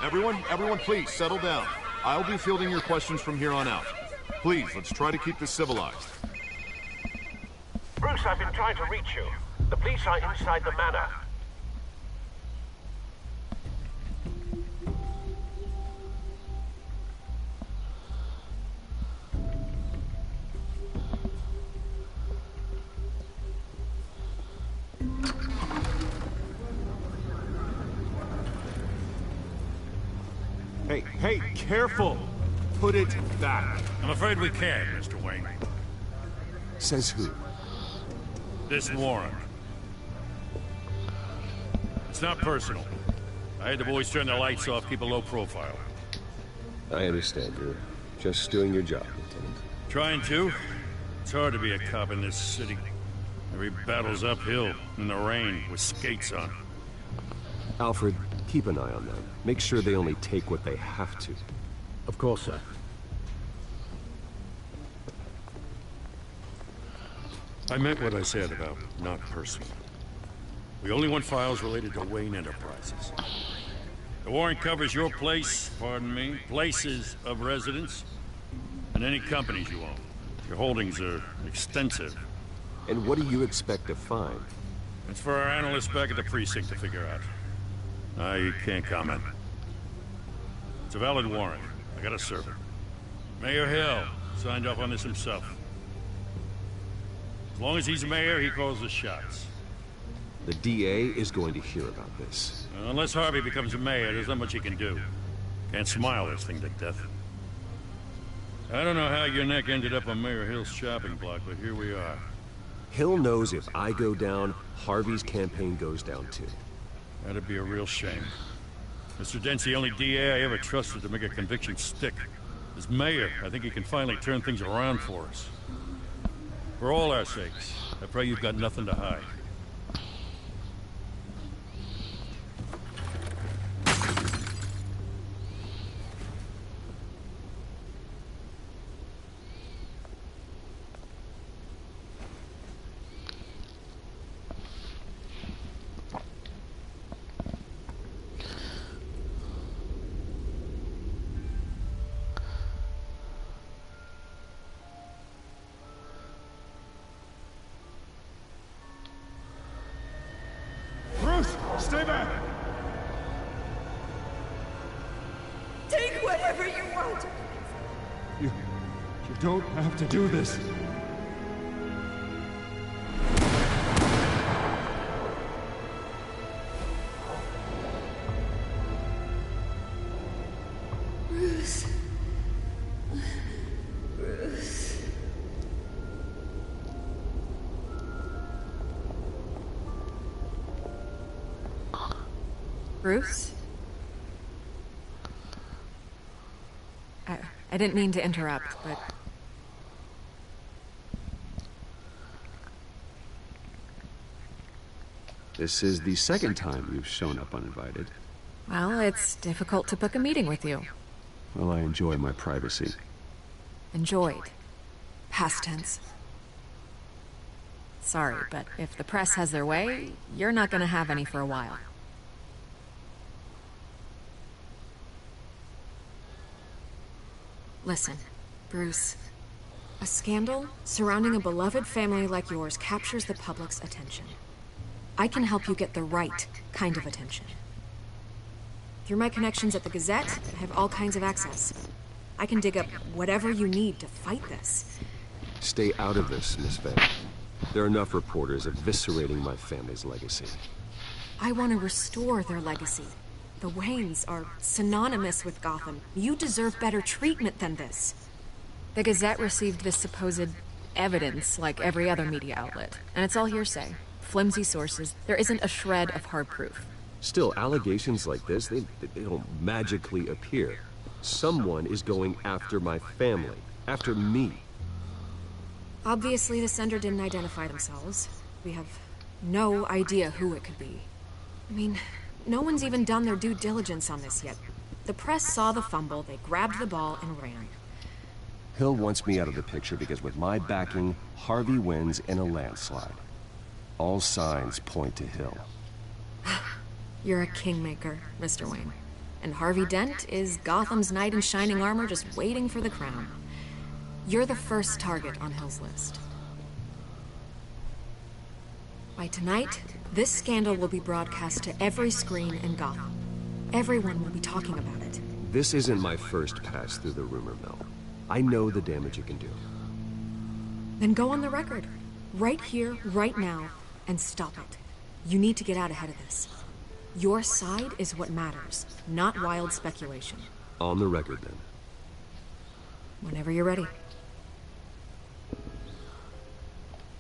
Everyone, please settle down. I'll be fielding your questions from here on out. Please, let's try to keep this civilized. Bruce, I've been trying to reach you. The police are inside the manor. Hey, careful! Put it back. I'm afraid we can't, Mr. Wayne. Says who? This warrant. It's not personal. I had the boys turn the lights off, keep a low profile. I understand. You're just doing your job, Lieutenant. Trying to. It's hard to be a cop in this city. Every battle's uphill, in the rain, with skates on. Alfred, keep an eye on them. Make sure they only take what they have to. Of course, sir. I meant what I said about not personal. We only want files related to Wayne Enterprises. The warrant covers your place, pardon me, places of residence, and any companies you own. Your holdings are extensive. And what do you expect to find? It's for our analysts back at the precinct to figure out. I can't comment. It's a valid warrant. I gotta serve it. Mayor Hill signed off on this himself. As long as he's mayor, he calls the shots. The DA is going to hear about this. Unless Harvey becomes a mayor, there's not much he can do. Can't smile this thing to death. I don't know how your neck ended up on Mayor Hill's shopping block, but here we are. Hill knows if I go down, Harvey's campaign goes down too. That'd be a real shame. Mr. Dent's the only DA I ever trusted to make a conviction stick. As mayor, I think he can finally turn things around for us. For all our sakes, I pray you've got nothing to hide. Stay back! Take whatever you want! You don't have to do this. Bruce. Bruce. Bruce? I didn't mean to interrupt, but... This is the second time you've shown up uninvited. Well, it's difficult to book a meeting with you. Well, I enjoy my privacy. Enjoyed. Past tense. Sorry, but if the press has their way, you're not gonna have any for a while. Listen, Bruce. A scandal surrounding a beloved family like yours captures the public's attention. I can help you get the right kind of attention. Through my connections at the Gazette, I have all kinds of access. I can dig up whatever you need to fight this. Stay out of this, Miss Vale. There are enough reporters eviscerating my family's legacy. I want to restore their legacy. The Waynes are synonymous with Gotham. You deserve better treatment than this. The Gazette received this supposed evidence like every other media outlet, and it's all hearsay. Flimsy sources. There isn't a shred of hard proof. Still, allegations like this, they don't magically appear. Someone is going after my family, after me. Obviously, the sender didn't identify themselves. We have no idea who it could be. I mean, no one's even done their due diligence on this yet. The press saw the fumble, they grabbed the ball and ran. Hill wants me out of the picture because with my backing, Harvey wins in a landslide. All signs point to Hill. You're a kingmaker, Mr. Wayne. And Harvey Dent is Gotham's knight in shining armor just waiting for the crown. You're the first target on Hill's list. By tonight, this scandal will be broadcast to every screen in Gotham. Everyone will be talking about it. This isn't my first pass through the rumor mill. I know the damage it can do. Then go on the record. Right here, right now, and stop it. You need to get out ahead of this. Your side is what matters, not wild speculation. On the record, then. Whenever you're ready.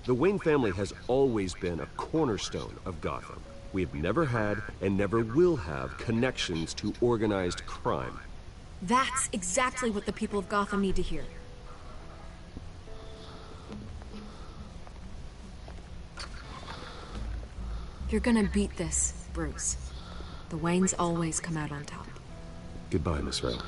The Wayne family has always been a cornerstone of Gotham. We have never had and never will have connections to organized crime. That's exactly what the people of Gotham need to hear. You're gonna beat this, Bruce. The Waynes always come out on top. Goodbye, Miss Vale.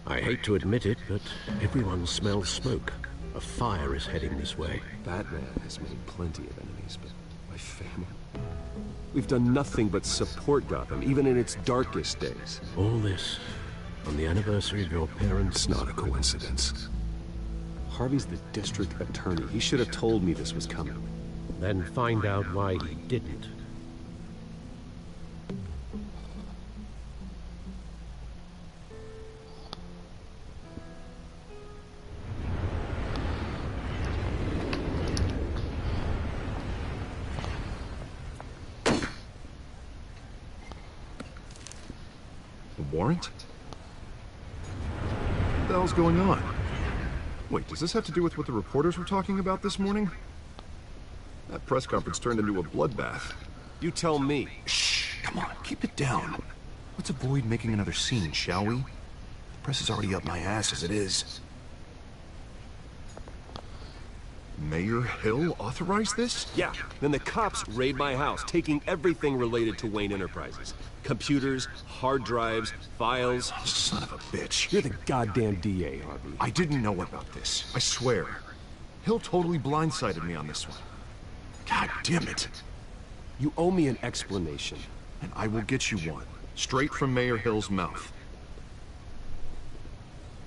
I hate to admit it, but everyone smells smoke. A fire is heading this way. Batman has made plenty of enemies, but my family... We've done nothing but support Gotham, even in its darkest days. All this on the anniversary of your parents'... It's not a coincidence. Harvey's the district attorney. He should have told me this was coming. then find out why he didn't. A warrant? What the hell's going on? Wait, does this have to do with what the reporters were talking about this morning? That press conference turned into a bloodbath. You tell me. Shh, come on, keep it down. Let's avoid making another scene, shall we? The press is already up my ass as it is. Mayor Hill authorized this? Yeah, then the cops raid my house, taking everything related to Wayne Enterprises. Computers, hard drives, files. Oh, son of a bitch. You're the goddamn DA, Harvey. I didn't know about this, I swear. Hill totally blindsided me on this one. God damn it. You owe me an explanation. And I will get you one, straight from Mayor Hill's mouth.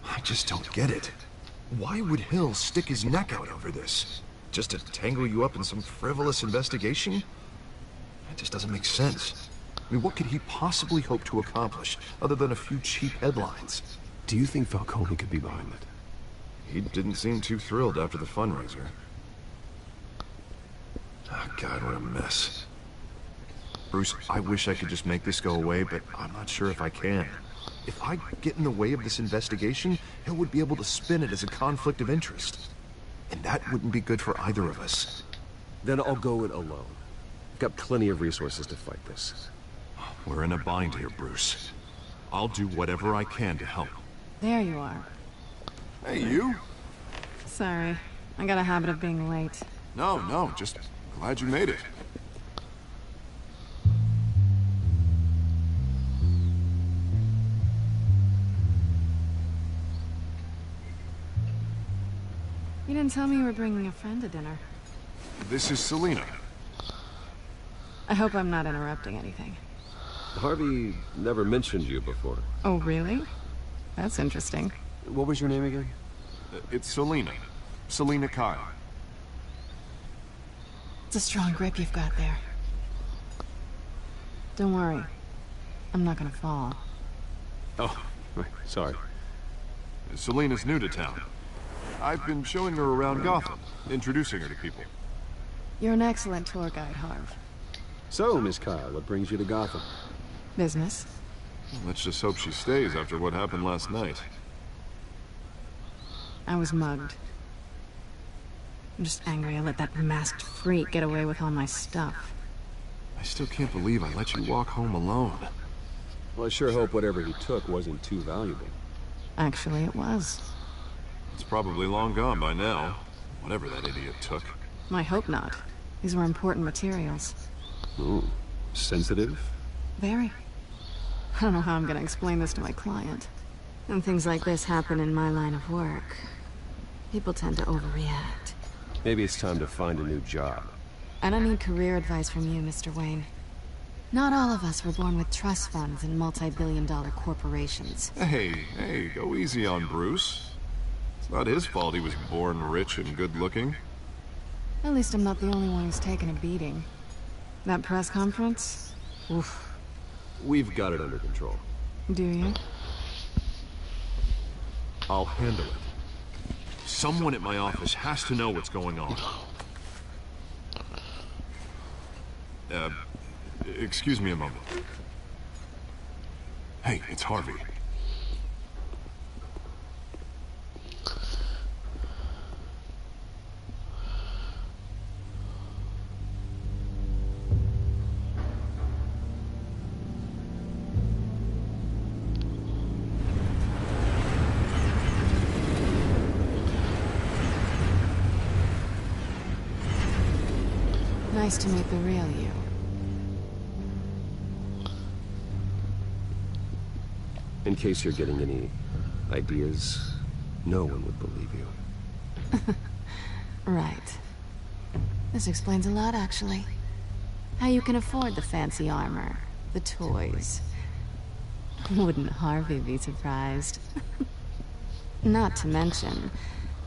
I just don't get it. Why would Hill stick his neck out over this? Just to tangle you up in some frivolous investigation? That just doesn't make sense. I mean, what could he possibly hope to accomplish, other than a few cheap headlines? Do you think Falcone could be behind it? He didn't seem too thrilled after the fundraiser. Oh, God, what a mess. Bruce, I wish I could just make this go away, but I'm not sure if I can. If I get in the way of this investigation, Hill would be able to spin it as a conflict of interest. And that wouldn't be good for either of us. Then I'll go it alone. I've got plenty of resources to fight this. We're in a bind here, Bruce. I'll do whatever I can to help. There you are. Hey, you? Sorry. I got a habit of being late. No, just glad you made it. You didn't tell me you were bringing a friend to dinner. This is Selina. I hope I'm not interrupting anything. Harvey never mentioned you before. Oh, really? That's interesting. What was your name again? It's Selina. Selina Kyle. It's a strong grip you've got there. Don't worry. I'm not gonna fall. Oh, sorry. Selina's new to town. I've been showing her around Gotham, introducing her to people. You're an excellent tour guide, Harv. So, Miss Kyle, what brings you to Gotham? Business. Let's just hope she stays after what happened last night. I was mugged. I'm just angry I let that masked freak get away with all my stuff. I still can't believe I let you walk home alone. Well, I sure hope whatever he took wasn't too valuable. Actually, it was. It's probably long gone by now, whatever that idiot took. I hope not. These were important materials. Ooh, sensitive? Very. I don't know how I'm gonna explain this to my client. When things like this happen in my line of work, people tend to overreact. Maybe it's time to find a new job. I don't need career advice from you, Mr. Wayne. Not all of us were born with trust funds and multi-billion-dollar corporations. Hey, go easy on Bruce. It's not his fault he was born rich and good-looking. At least I'm not the only one who's taken a beating. That press conference? Oof. We've got it under control. Do you? I'll handle it. Someone at my office has to know what's going on. Excuse me a moment. Hey, it's Harvey. Nice to meet the real you. In case you're getting any ideas, no one would believe you. Right. This explains a lot, actually. How you can afford the fancy armor, the toys. Wouldn't Harvey be surprised? Not to mention,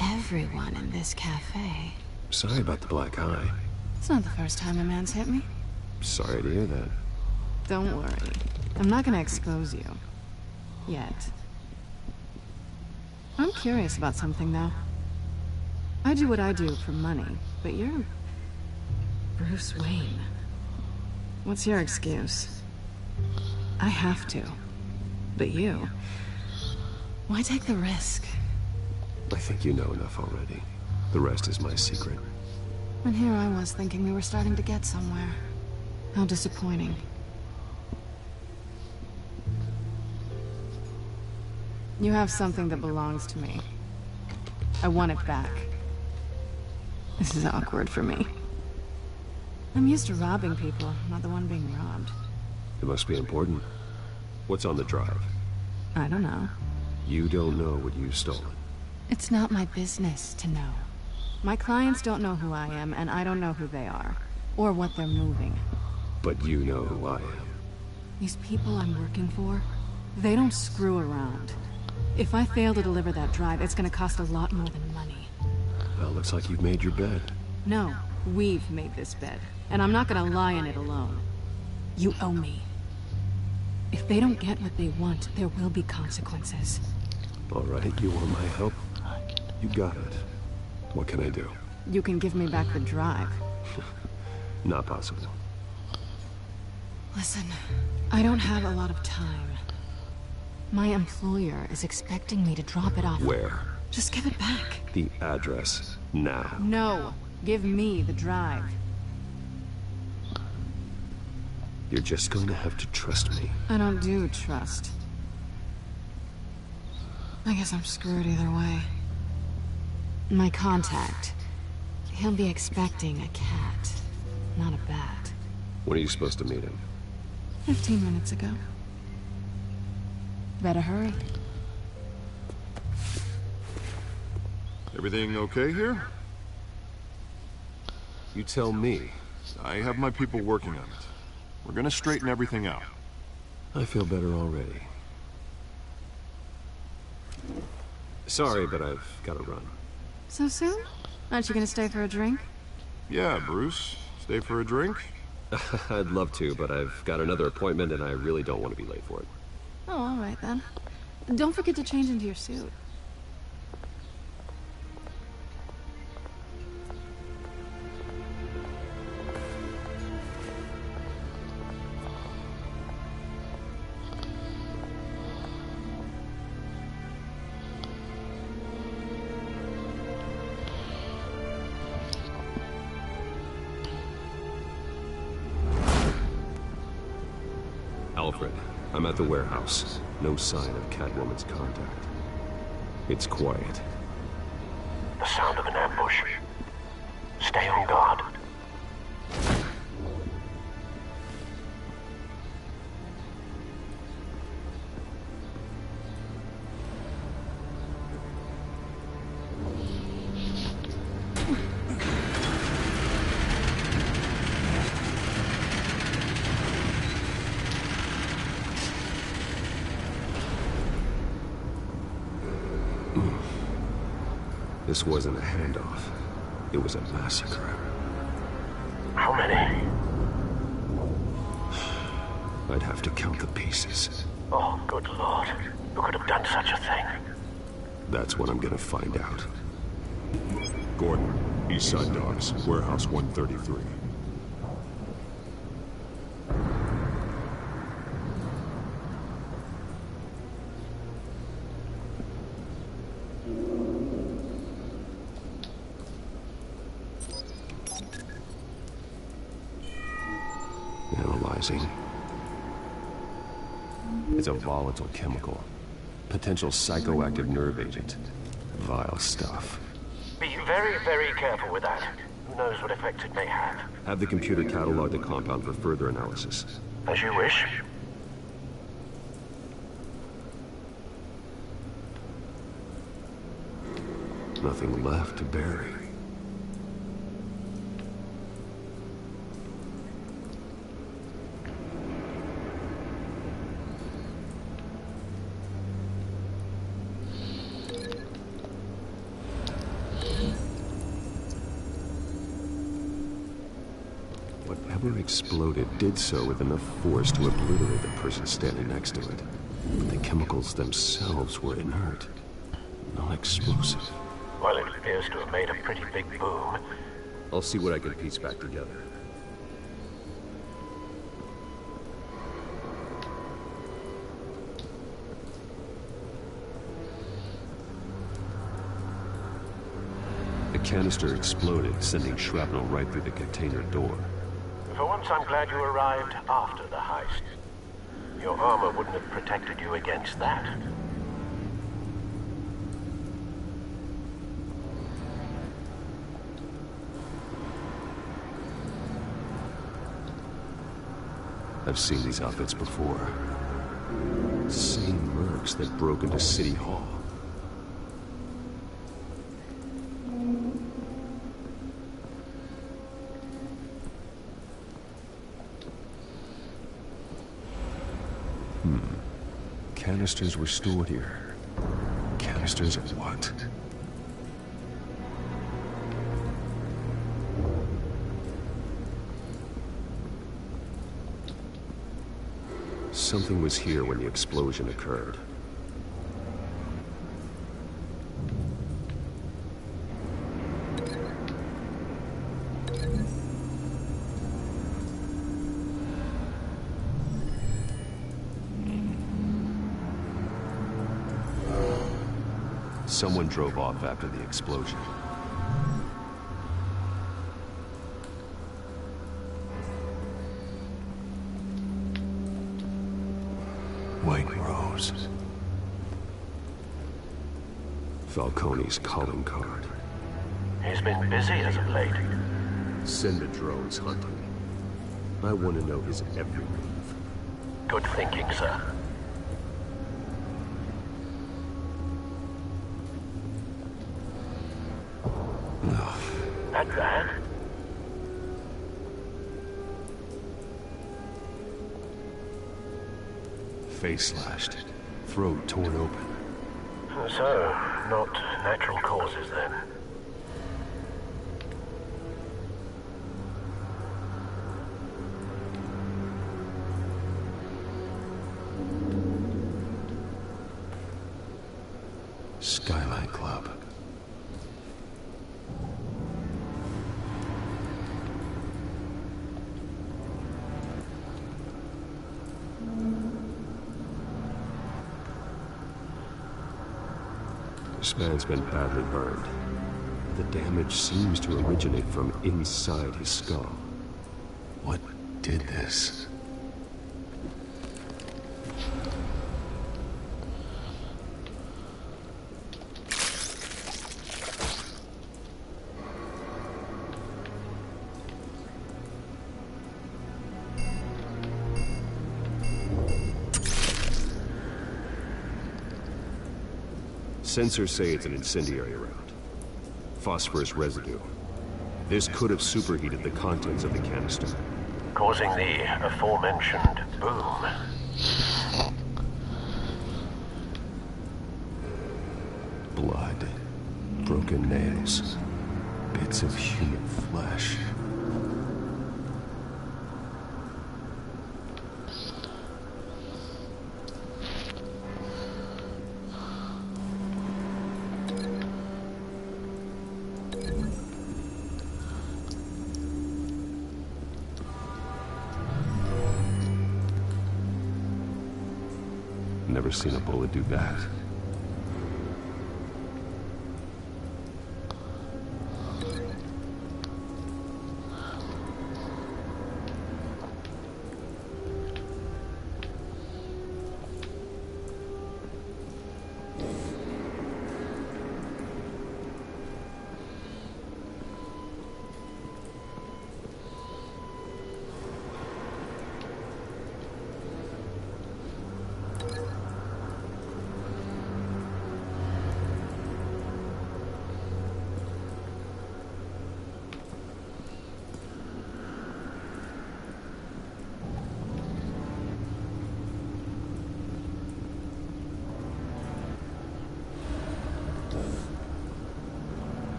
everyone in this cafe. Sorry about the black eye. It's not the first time a man's hit me. Sorry to hear that. Don't worry. I'm not gonna expose you. Yet. I'm curious about something, though. I do what I do for money, but you're... Bruce Wayne. What's your excuse? I have to. But you... Why take the risk? I think you know enough already. The rest is my secret. And here I was thinking we were starting to get somewhere. How disappointing. You have something that belongs to me. I want it back. This is awkward for me. I'm used to robbing people, not the one being robbed. It must be important. What's on the drive? I don't know. You don't know what you've stolen. It's not my business to know. My clients don't know who I am, and I don't know who they are. Or what they're moving. But you know who I am. These people I'm working for, they don't screw around. If I fail to deliver that drive, it's gonna cost a lot more than money. Well, looks like you've made your bed. No, we've made this bed. And I'm not gonna lie in it alone. You owe me. If they don't get what they want, there will be consequences. All right, you want my help? You got it. What can I do? You can give me back the drive. Not possible. Listen, I don't have a lot of time. My employer is expecting me to drop it off. Where? Just give it back. The address, now. No, give me the drive. You're just going to have to trust me. I don't do trust. I guess I'm screwed either way. My contact. He'll be expecting a cat, not a bat. When are you supposed to meet him? 15 minutes ago. Better hurry. Everything okay here? You tell me. I have my people working on it. We're gonna straighten everything out. I feel better already. Sorry, but I've got to run. So soon? Aren't you gonna stay for a drink? Yeah, Bruce. Stay for a drink? I'd love to, but I've got another appointment and I really don't want to be late for it. Oh, all right then. Don't forget to change into your suit. Alfred, I'm at the warehouse. No sign of Catwoman's contact. It's quiet. The sound of an ambush. Stay on guard. This wasn't a handoff. It was a massacre. How many? I'd have to count the pieces. Oh, good lord. Who could have done such a thing? That's what I'm gonna find out. Gordon, Eastside Docks, Warehouse 133. Analyzing. It's a volatile chemical. Potential psychoactive nerve agent. Vile stuff. Be very, very careful with that. Who knows what effect it may have. Have the computer catalog the compound for further analysis. As you wish. Nothing left to bury. Whatever exploded did so with enough force to obliterate the person standing next to it. But the chemicals themselves were inert, not explosive. Well, it appears to have made a pretty big boom. I'll see what I can piece back together. The canister exploded, sending shrapnel right through the container door. For once, I'm glad you arrived after the heist. Your armor wouldn't have protected you against that. I've seen these outfits before. Same mercs that broke into City Hall. Canisters were stored here. Canisters of what? Something was here when the explosion occurred. Someone drove off after the explosion. White Rose. Falcone's calling card. He's been busy as of late. Send the drones hunting. I want to know his every move. Good thinking, sir. That bad? Face slashed, throat torn open. So, not natural causes then. Skyline Club. This man's been badly burned. The damage seems to originate from inside his skull. What did this? Sensors say it's an incendiary round. Phosphorus residue. This could have superheated the contents of the canister, causing the aforementioned boom. Blood, broken nails, bits of human flesh. Never seen a bullet do that.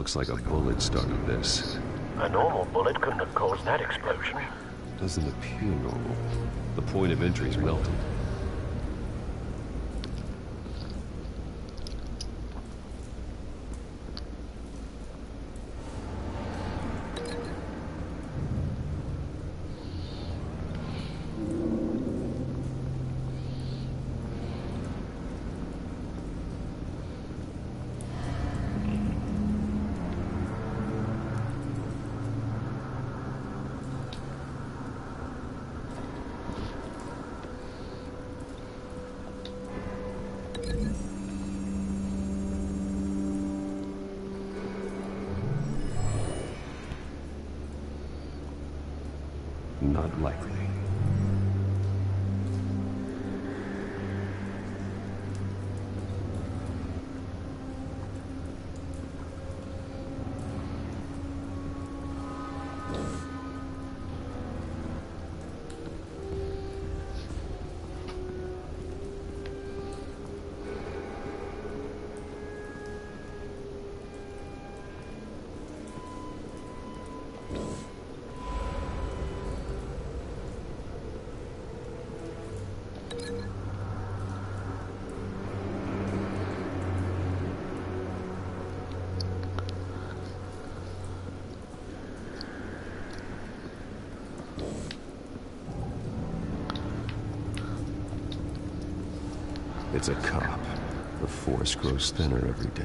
Looks like a bullet started this. A normal bullet couldn't have caused that explosion. Doesn't appear normal. The point of entry's melted. Not likely. It's a cop. The force grows thinner every day.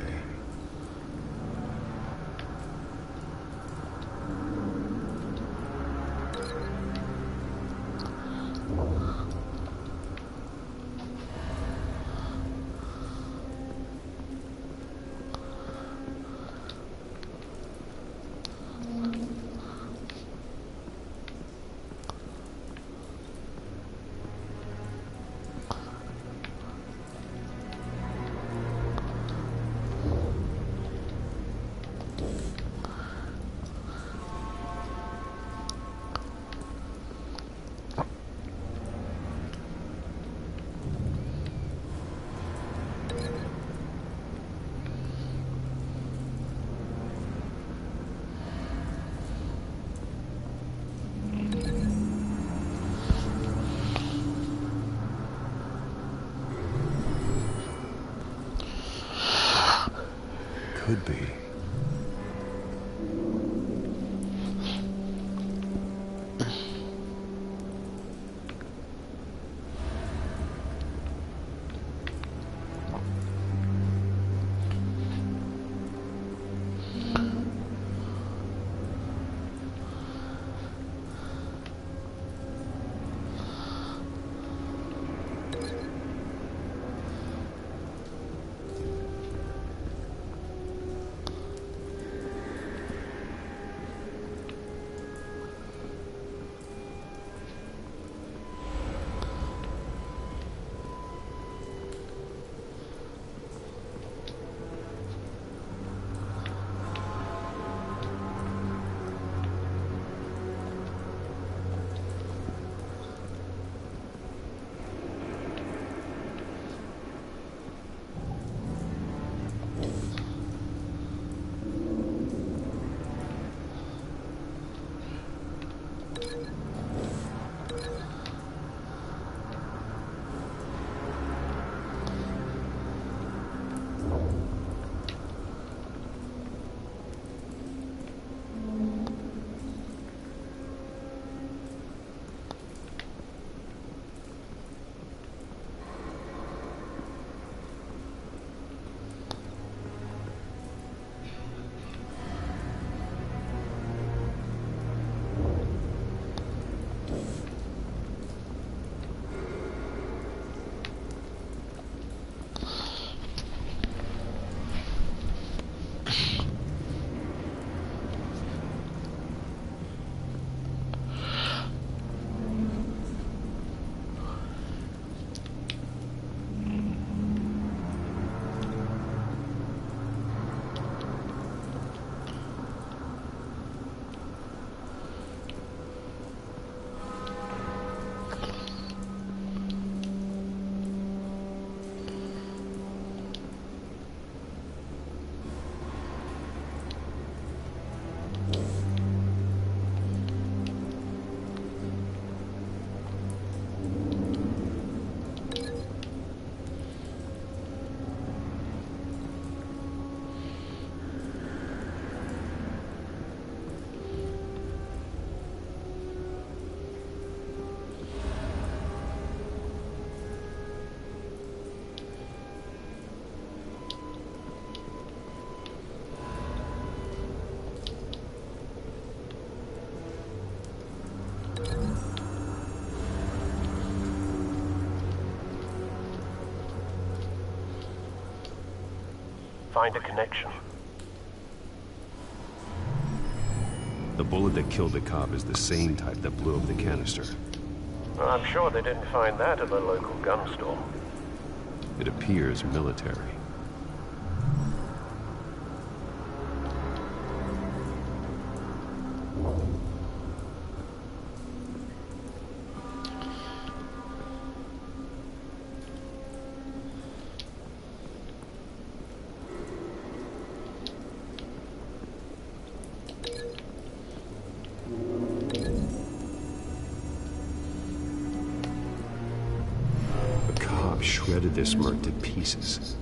Could be. find a connection. The bullet that killed the cop is the same type that blew up the canister. Well, I'm sure they didn't find that at the local gun store. It appears military. Shredded this merc to pieces,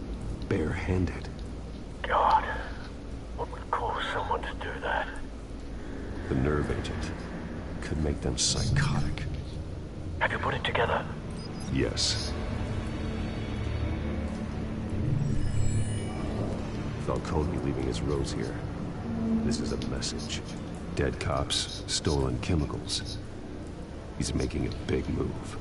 barehanded. God, what would cause someone to do that? The nerve agent could make them psychotic. Have you put it together? Yes. Falcone leaving his rose here. This is a message. Dead cops, stolen chemicals. He's making a big move.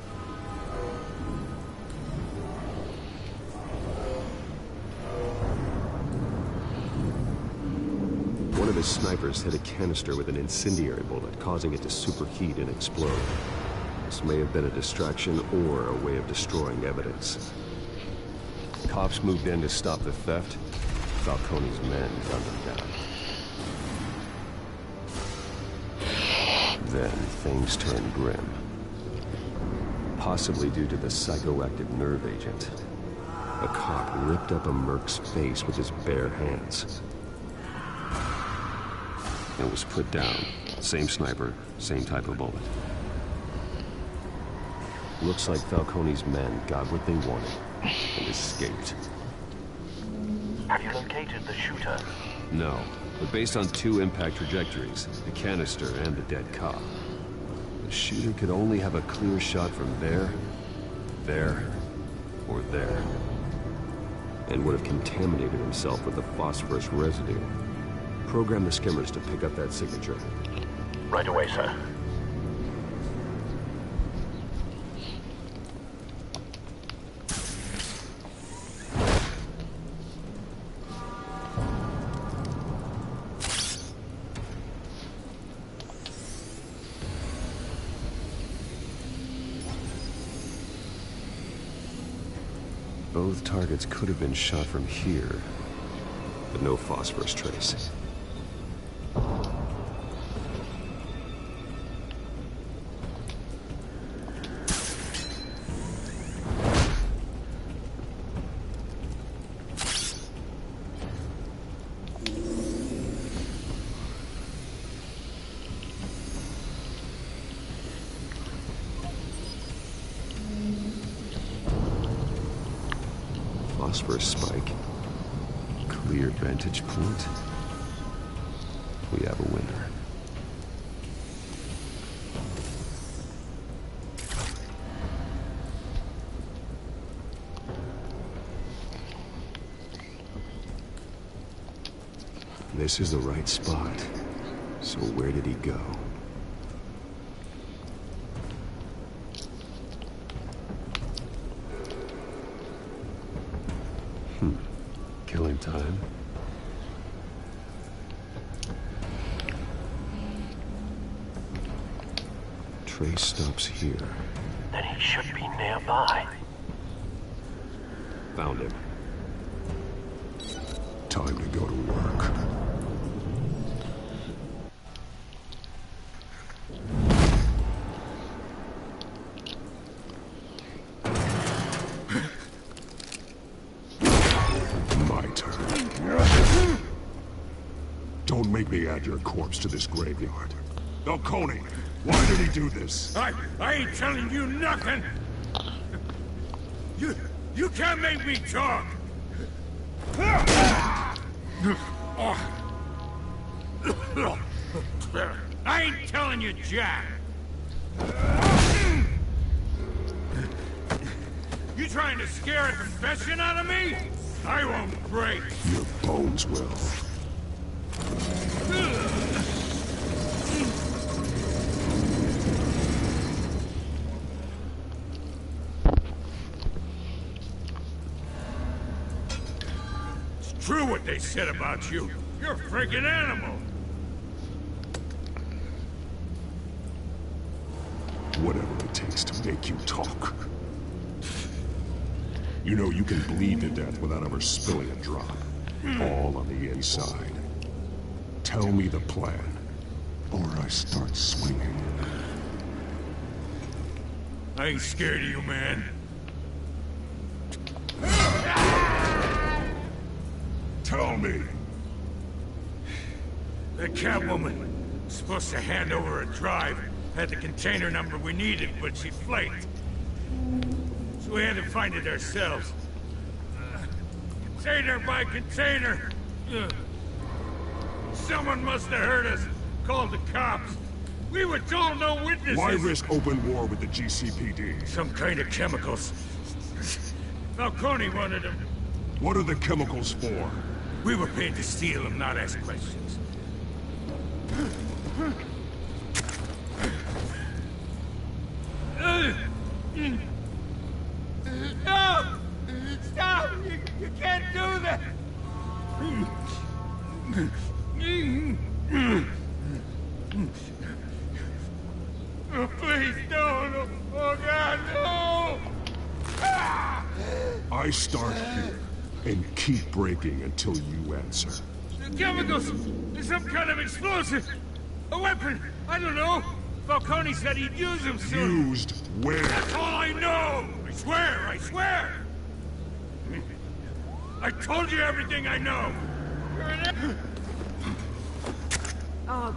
One of his snipers hit a canister with an incendiary bullet, causing it to superheat and explode. This may have been a distraction or a way of destroying evidence. Cops moved in to stop the theft. Falcone's men gunned them down. Then things turned grim. Possibly due to the psychoactive nerve agent. A cop ripped up a merc's face with his bare hands. It was put down. Same sniper, same type of bullet. Looks like Falcone's men got what they wanted and escaped. Have you located the shooter? No, but based on 2 impact trajectories, the canister and the dead cop, the shooter could only have a clear shot from there, or there, and would have contaminated himself with the phosphorus residue. Program the skimmers to pick up that signature. Right away, sir. Both targets could have been shot from here, but no phosphorus trace. Phosphorus spike. Clear vantage point. We have a winner. This is the right spot. So where did he go? Killing time. Trace stops here. Then he should be nearby. Found him. Time to go to work. Don't make me add your corpse to this graveyard. Falcone, why did he do this? I ain't telling you nothing! You can't make me talk! I ain't telling you, Jack! You trying to scare a confession out of me? I won't break! Your bones will. true what they said about you. You're a freaking animal. Whatever it takes to make you talk. You know you can bleed to death without ever spilling a drop. All on the inside. Tell me the plan, or I start swinging. I ain't scared of you, man. Tell me. The Catwoman was supposed to hand over a drive. Had the container number we needed, but she flaked. So we had to find it ourselves. Container by container. Someone must have heard us. Called the cops. We were told no witnesses. Why risk open war with the GCPD? Some kind of chemicals. Falcone wanted them. What are the chemicals for? We were paid to steal them, not ask questions. No! Stop! You can't do that! Oh, please, no! Oh, God, no! I start here, and keep breaking until you answer. The chemicals! There's some kind of explosive! A weapon! I don't know! Falcone said he'd use them soon! Used where? That's all I know! I swear! I swear! I told you everything I know! Oh,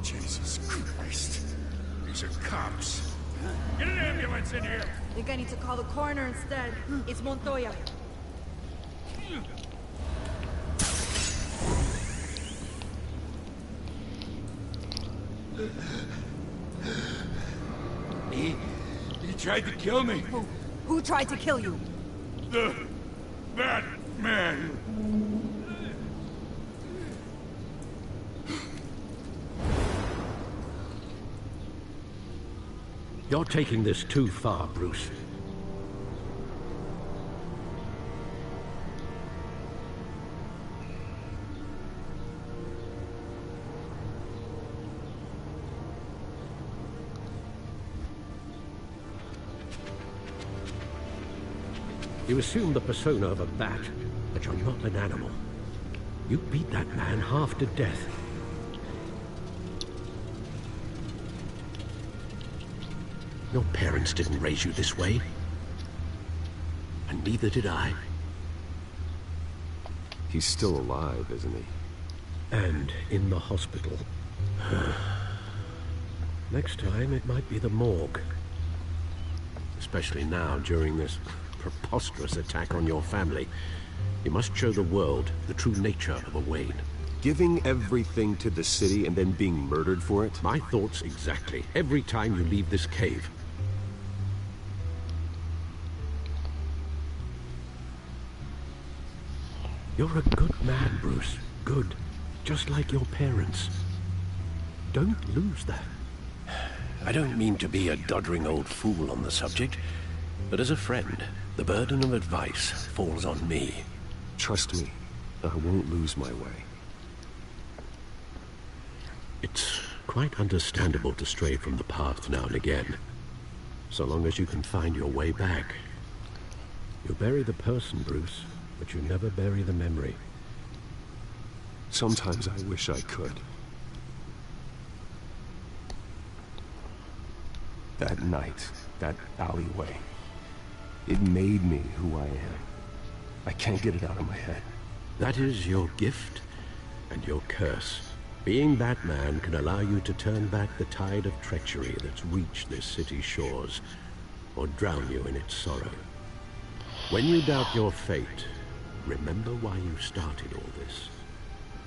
Jesus Christ. These are cops. Get an ambulance in here! I think I need to call the coroner instead. It's Montoya. He tried to kill me. Who tried to kill you? The Batman. You're taking this too far, Bruce. You assume the persona of a bat, but you're not an animal. You beat that man half to death. Your parents didn't raise you this way. And neither did I. He's still alive, isn't he? And in the hospital. Next time, it might be the morgue. Especially now, during this preposterous attack on your family. You must show the world the true nature of a Wayne. Giving everything to the city and then being murdered for it? My thoughts exactly. Every time you leave this cave. You're a good man, Bruce. Good. Just like your parents. Don't lose that. I don't mean to be a doddering old fool on the subject, but as a friend, the burden of advice falls on me. Trust me, I won't lose my way. It's quite understandable to stray from the path now and again, so long as you can find your way back. You bury the person, Bruce, but you never bury the memory. Sometimes I wish I could. That night, that alleyway, it made me who I am. I can't get it out of my head. That is your gift and your curse. Being Batman can allow you to turn back the tide of treachery that's reached this city's shores, or drown you in its sorrow. When you doubt your fate, remember why you started all this.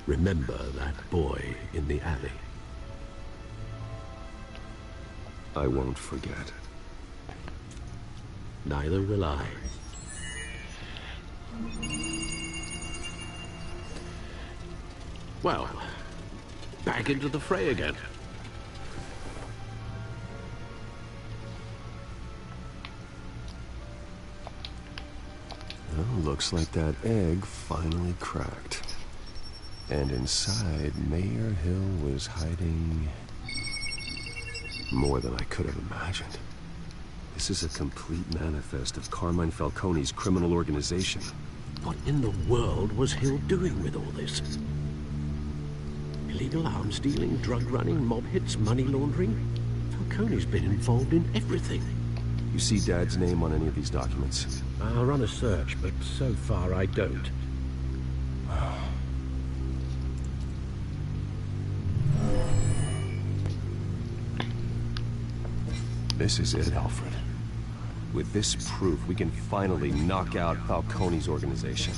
Remember that boy in the alley. I won't forget. Neither will I. Well, back into the fray again. Well, Looks like that egg finally cracked. And inside, Mayor Hill was hiding more than I could have imagined. This is a complete manifest of Carmine Falcone's criminal organization. What in the world was Hill doing with all this? Illegal arms dealing, drug running, mob hits, money laundering? Falcone's been involved in everything. You see Dad's name on any of these documents? I'll run a search, but so far I don't. This is it, Alfred. With this proof, we can finally knock out Falcone's organization.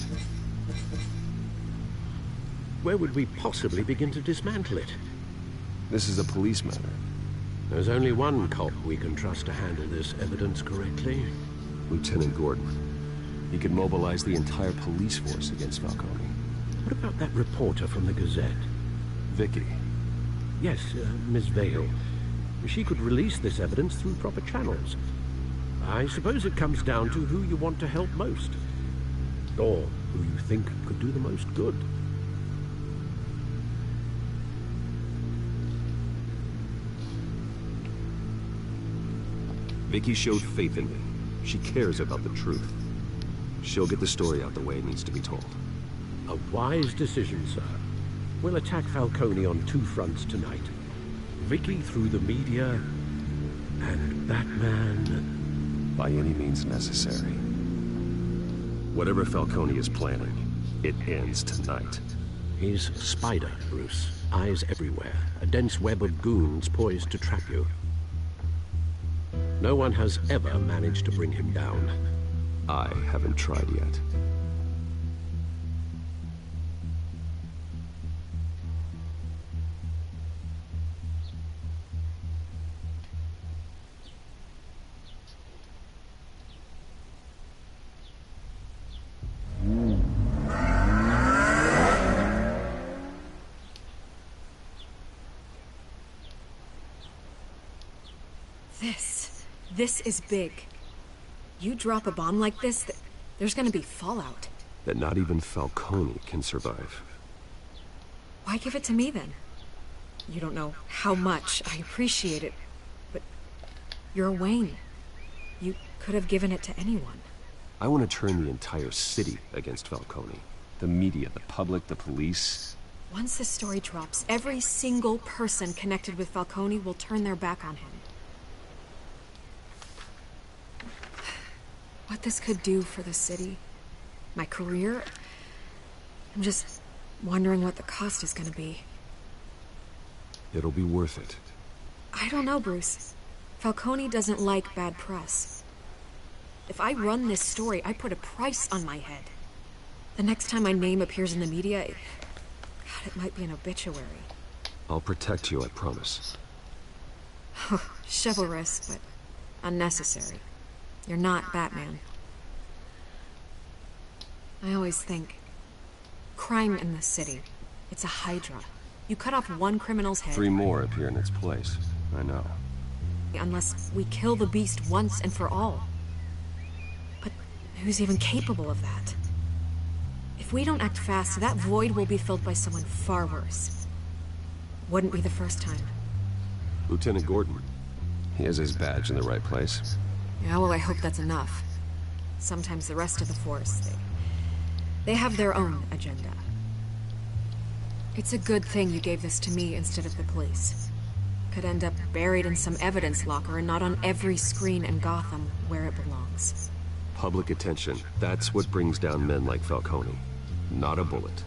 Where would we possibly begin to dismantle it? This is a police matter. There's only one cop we can trust to handle this evidence correctly. Lieutenant Gordon. He could mobilize the entire police force against Falcone. What about that reporter from the Gazette? Vicky. Yes, Miss Vale. She could release this evidence through proper channels. I suppose it comes down to who you want to help most. Or who you think could do the most good. Vicky showed faith in me. She cares about the truth. She'll get the story out the way it needs to be told. A wise decision, sir. We'll attack Falcone on two fronts tonight. Vicky through the media, and Batman... by any means necessary. Whatever Falcone is planning, it ends tonight. He's Spider, Bruce. Eyes everywhere. A dense web of goons poised to trap you. No one has ever managed to bring him down. I haven't tried yet. This is big. You drop a bomb like this, there's gonna be fallout. That not even Falcone can survive. Why give it to me then? You don't know how much I appreciate it, but you're Wayne. You could have given it to anyone. I want to turn the entire city against Falcone. The media, the public, the police. Once this story drops, every single person connected with Falcone will turn their back on him. What this could do for the city, my career, I'm just wondering what the cost is gonna be. It'll be worth it. I don't know, Bruce. Falcone doesn't like bad press. If I run this story, I put a price on my head. The next time my name appears in the media, God, it might be an obituary. I'll protect you, I promise. Chivalrous, but unnecessary. You're not Batman. I always think, crime in the city, it's a hydra. You cut off one criminal's head... 3 more appear in its place. I know. Unless we kill the beast once and for all. But who's even capable of that? If we don't act fast, that void will be filled by someone far worse. Wouldn't be the first time. Lieutenant Gordon. He has his badge in the right place. Yeah, well, I hope that's enough. Sometimes the rest of the force, they have their own agenda. It's a good thing you gave this to me instead of the police. Could end up buried in some evidence locker and not on every screen in Gotham where it belongs. Public attention. That's what brings down men like Falcone. Not a bullet.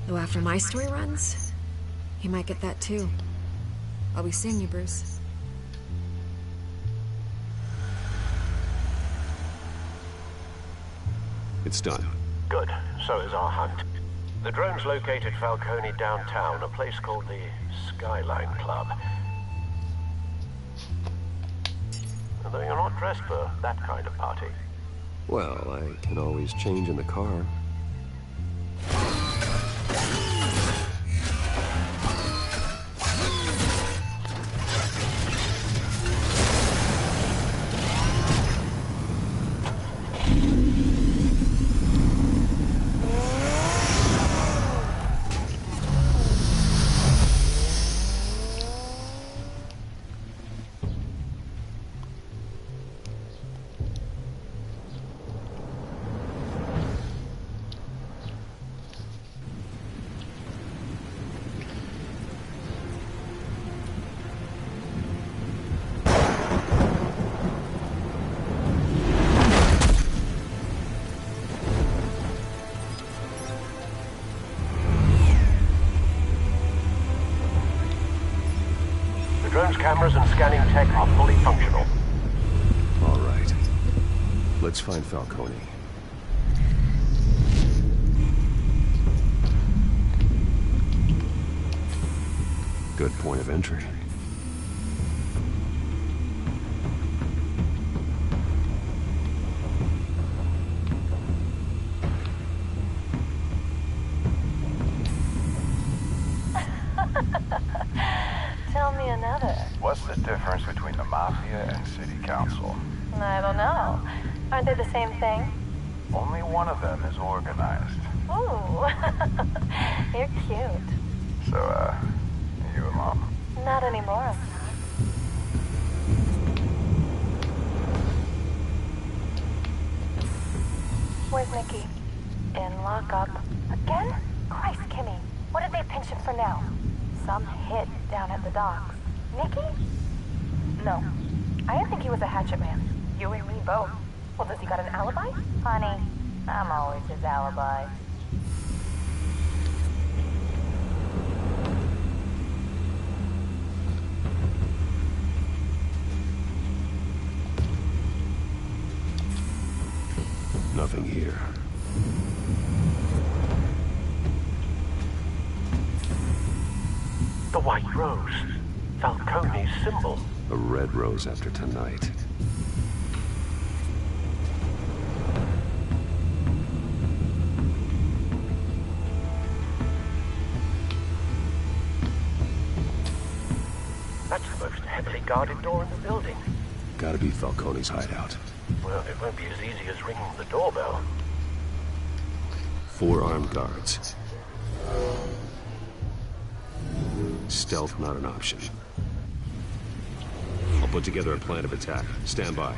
Though after my story runs, he might get that too. I'll be seeing you, Bruce. It's done. Good. So is our hunt. The drones located Falcone downtown, a place called the Skyline Club. Although you're not dressed for that kind of party. Well, I can always change in the car. scanning tech are fully functional. All right. Let's find Falcone. Good point of entry. Tell me another. What's the difference between the Mafia and City Council? I don't know. Aren't they the same thing? Only one of them is organized. Ooh. You're cute. So, you a mom? Not anymore. Where's Nikki? In lockup. Again? Christ, Kimmy. What did they pinch him for now? Some hit down at the docks. Nikki? No. I didn't think he was a hatchet man. You and me both. Well, does he got an alibi? Honey, I'm always his alibi. Nothing here. The white rose. Falcone's symbol. A red rose after tonight. That's the most heavily guarded door in the building. Gotta be Falcone's hideout. Well, it won't be as easy as ringing the doorbell. 4 armed guards. Stealth not an option. I'll put together a plan of attack. Stand by.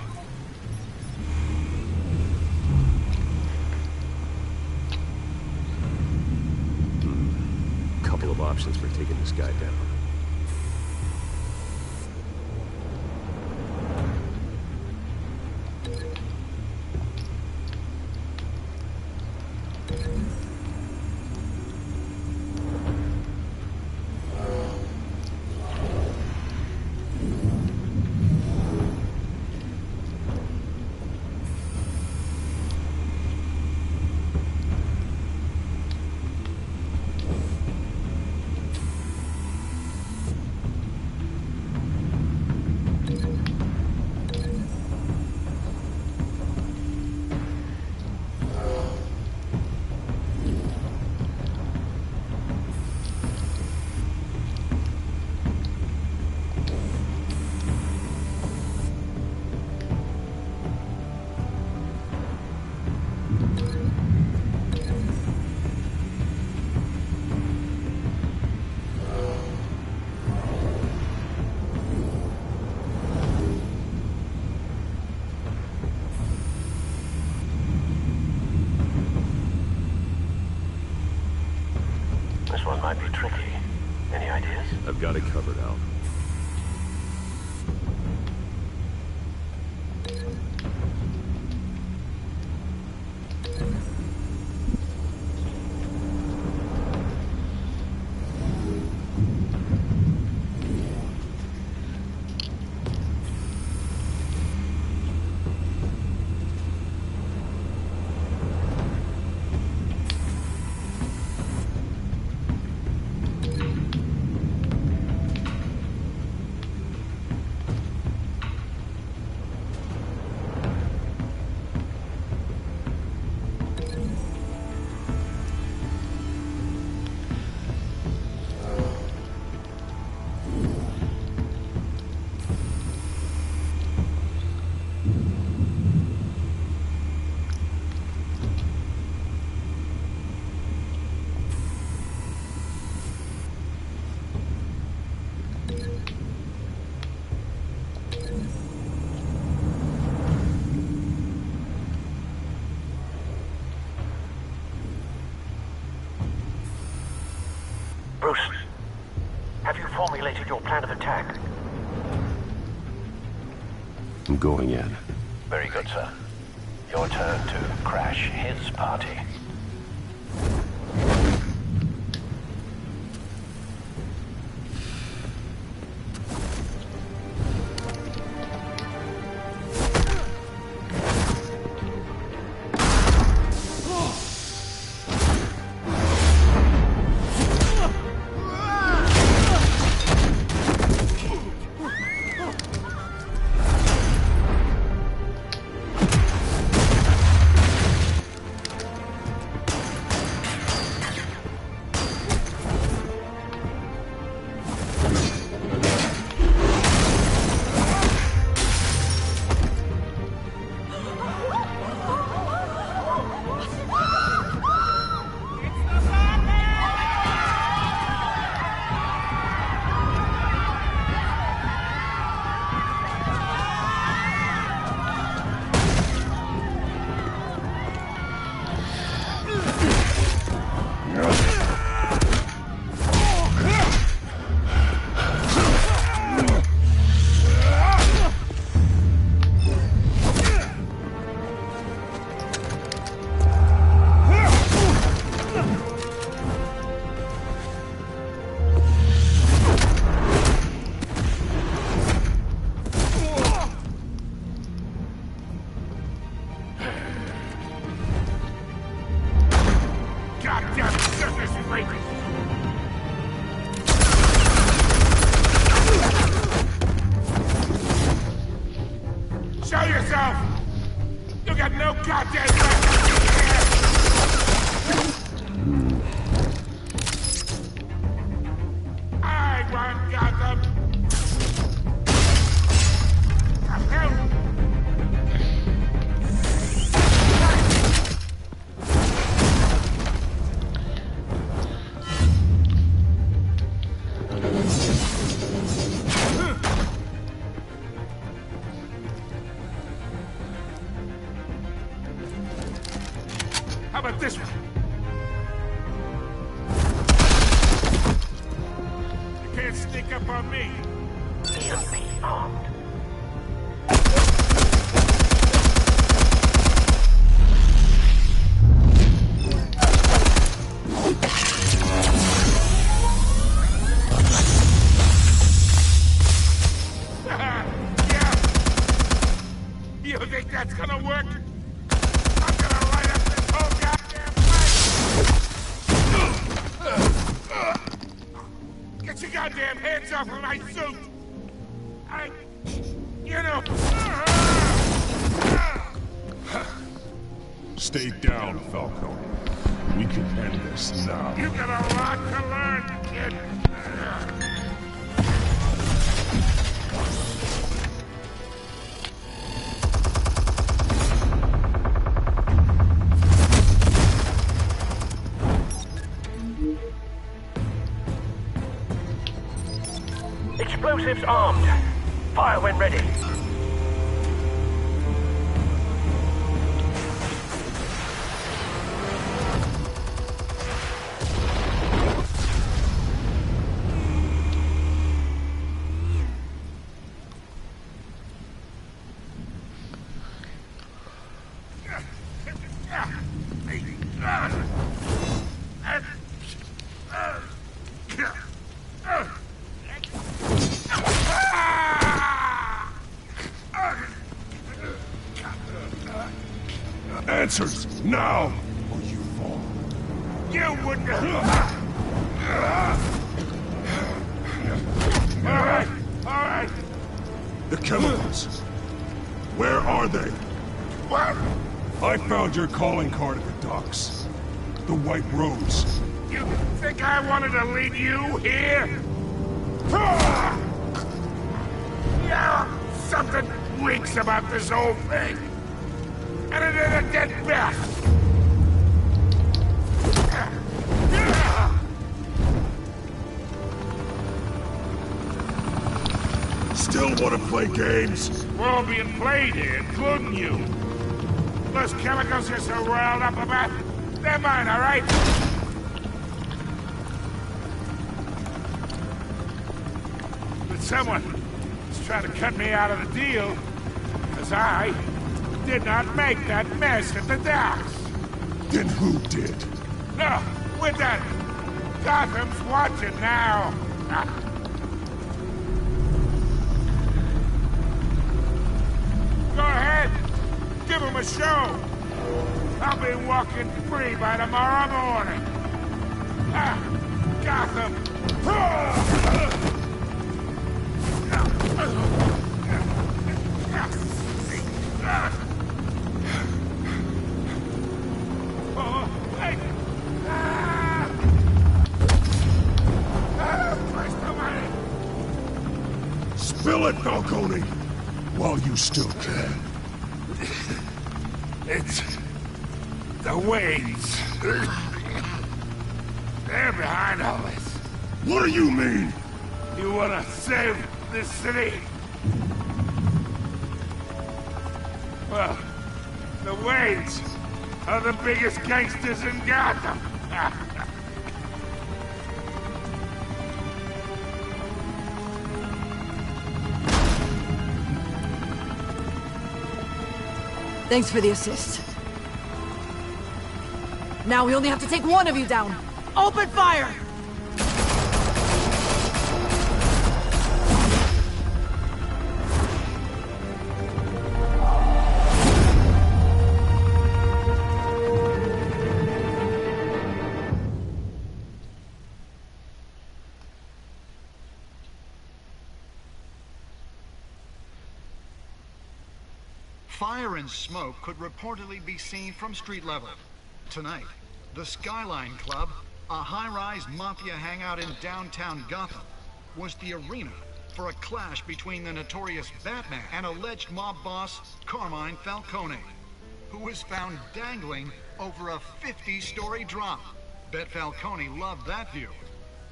Couple of options for taking this guy down. This one might be tricky. Any ideas? I've got it covered, Al. Bruce, have you formulated your plan of attack? I'm going in. Very good, sir. Your turn to crash his party. about this one? You can't sneak up on me. EMP armed. You think that's gonna work? I'm gonna light up this whole goddamn place! Get your goddamn hands off of my suit! You know... Stay down, Falcone. We can end this now. You got a lot to learn, kid! Explosives armed. Fire when ready. Answers, now, or you fall. You wouldn't have... All right. The chemicals. Where are they? What? I found your calling card at the docks. The White Rose. You think I wanted to leave you here? Yeah, something reeks about this whole thing. And it is a dead bat. Still want to play games? We're all being played here, including you. Those chemicals you're so riled up about, they're mine, all right? But someone is trying to cut me out of the deal, because I did not make that mess at the docks. Then who did? No, we're done. Gotham's watching now. Go ahead. Give him a show. I'll be walking free by tomorrow morning. Gotham. Spill it, Falcone! While you still can. It's... the Waynes. They're behind all this. What do you mean? You wanna save this city? Well, the Waynes are the biggest gangsters in Gotham. Thanks for the assist. Now we only have to take one of you down. Open fire! Fire and smoke could reportedly be seen from street level. Tonight, the Skyline Club, a high-rise mafia hangout in downtown Gotham, was the arena for a clash between the notorious Batman and alleged mob boss Carmine Falcone, who was found dangling over a 50-story drop. Bet Falcone loved that view.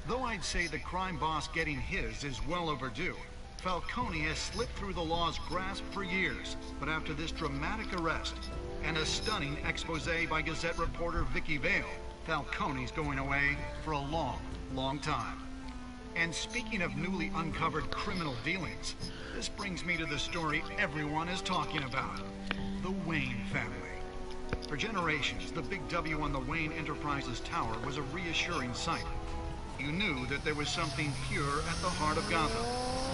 Though I'd say the crime boss getting his is well overdue. Falcone has slipped through the law's grasp for years, but after this dramatic arrest, and a stunning expose by Gazette reporter Vicky Vale. Falcone's going away for a long, long time. And speaking of newly uncovered criminal dealings, this brings me to the story everyone is talking about. The Wayne family. For generations, the big W on the Wayne Enterprises tower was a reassuring sight. You knew that there was something pure at the heart of Gotham.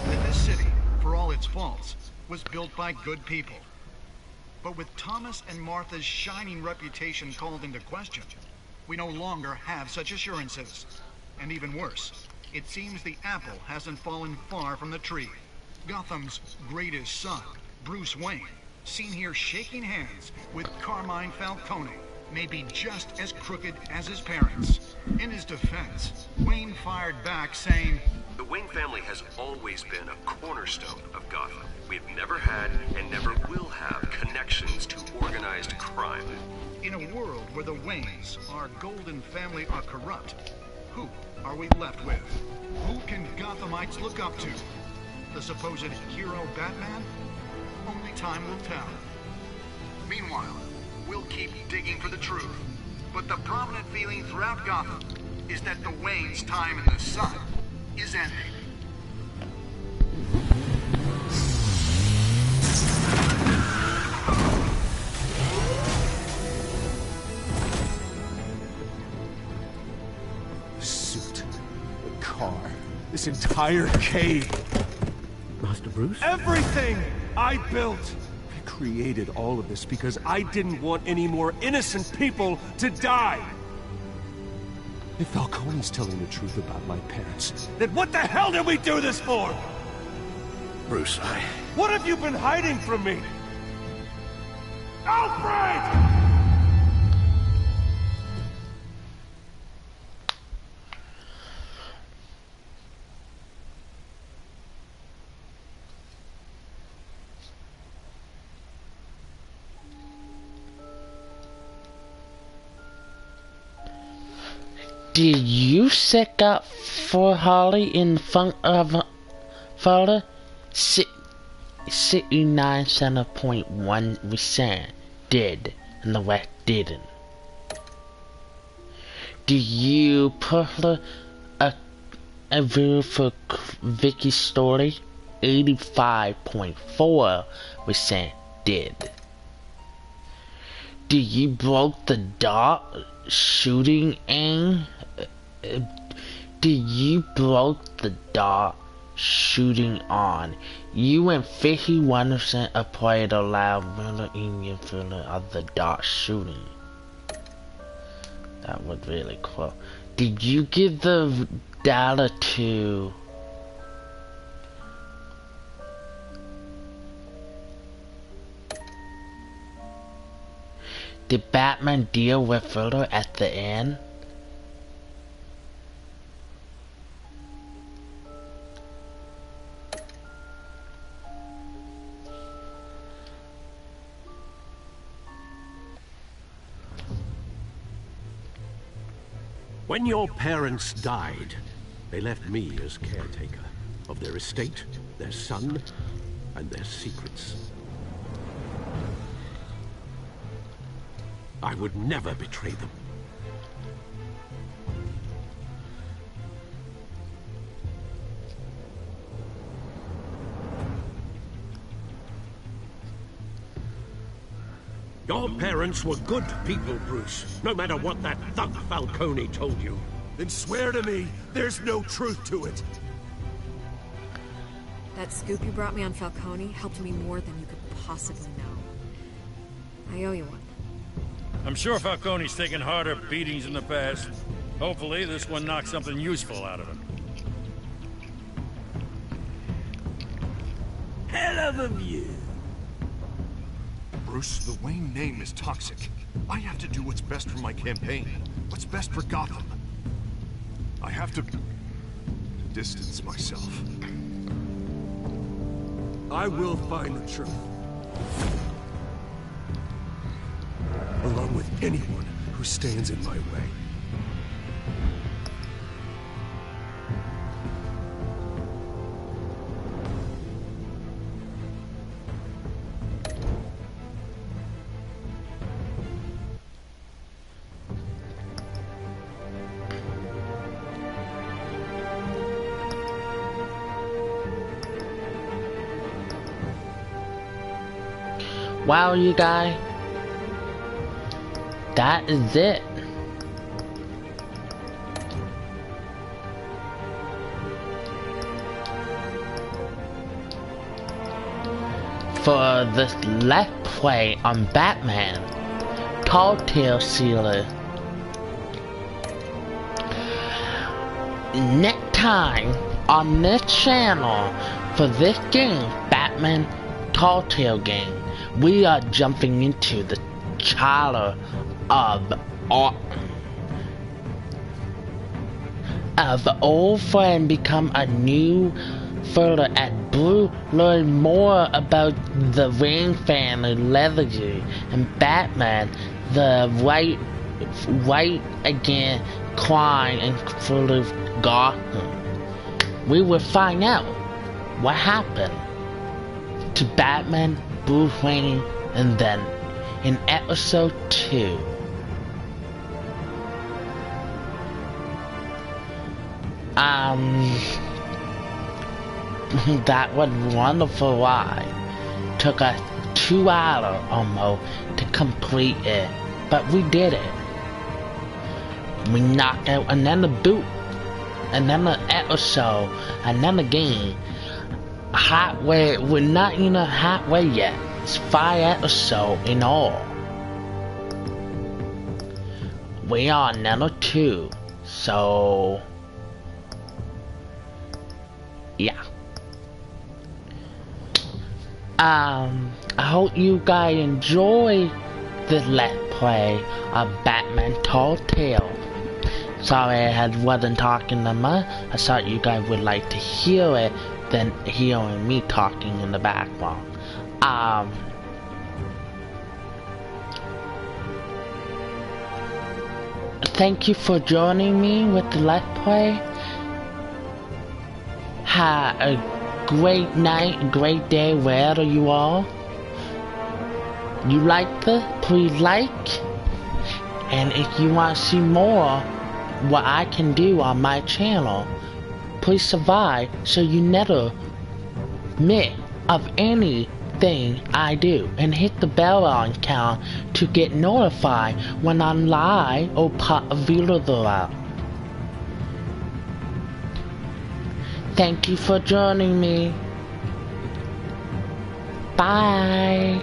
That this city, for all its faults, was built by good people. But with Thomas and Martha's shining reputation called into question, we no longer have such assurances. And even worse, it seems the apple hasn't fallen far from the tree. Gotham's greatest son, Bruce Wayne, seen here shaking hands with Carmine Falcone, may be just as crooked as his parents. In his defense, Wayne fired back saying, "The Wayne family has always been a cornerstone of Gotham. We've never had and never will have connections to organized crime." In a world where the Waynes, our golden family, are corrupt, who are we left with? Who can Gothamites look up to? The supposed hero Batman? Only time will tell. Meanwhile, we'll keep digging for the truth. But the prominent feeling throughout Gotham is that the Waynes' time in the sun is ending. The suit, the car, this entire cave. Master Bruce? Everything I built! I created all of this because I didn't want any more innocent people to die! If Falcone's telling the truth about my parents, then what the hell did we do this for? Bruce, What have you been hiding from me? Alfred! Did you stick up for Holly in front of Father? 69.1% did, and the rest didn't. Did you put her a review for Vicky's story? 85.4% did. Did you broke the dot shooting aim? Did you broke the dot shooting on? You and 51% applied allowed murder in your feeling of the dot shooting. That was really cool. Did you give the data to did Batman deal with Riddler at the end? When your parents died, they left me as caretaker of their estate, their son, and their secrets. I would never betray them. Your parents were good people, Bruce, no matter what that thug Falcone told you. Then swear to me there's no truth to it. That scoop you brought me on Falcone helped me more than you could possibly know. I owe you one. I'm sure Falcone's taken harder beatings in the past. Hopefully, this one knocks something useful out of him. Hell of a view. Bruce, the Wayne name is toxic. I have to do what's best for my campaign. What's best for Gotham. I have to distance myself. I will find the truth. Along with anyone who stands in my way. Wow, you guys. That is it. For this Let's Play on Batman Telltale series. Next time on this channel for this game, Batman Telltale game, we are jumping into the trailer of old friend become a new further at Blue, learn more about the Wayne family legacy and Batman, the right again crime and full of Gotham. We will find out what happened to Batman, Bruce Wayne, and then in episode 2. That was wonderful ride. Took us 2 hours almost to complete it, but we did it. We knocked out another boot, another episode, another game. Halfway, we're not even halfway yet. It's 5 episodes in all. We are another 2, so yeah. I hope you guys enjoy this Let's Play of Batman Telltale. Sorry I wasn't talking that much. I thought you guys would like to hear it than hearing me talking in the background. Thank you for joining me with the Let's Play. Have a great night, great day, wherever you are. You like this? Please like. And if you want to see more what I can do on my channel, please subscribe so you never miss of anything I do, and hit the bell icon to get notified when I'm live or put a video out. Thank you for joining me. Bye.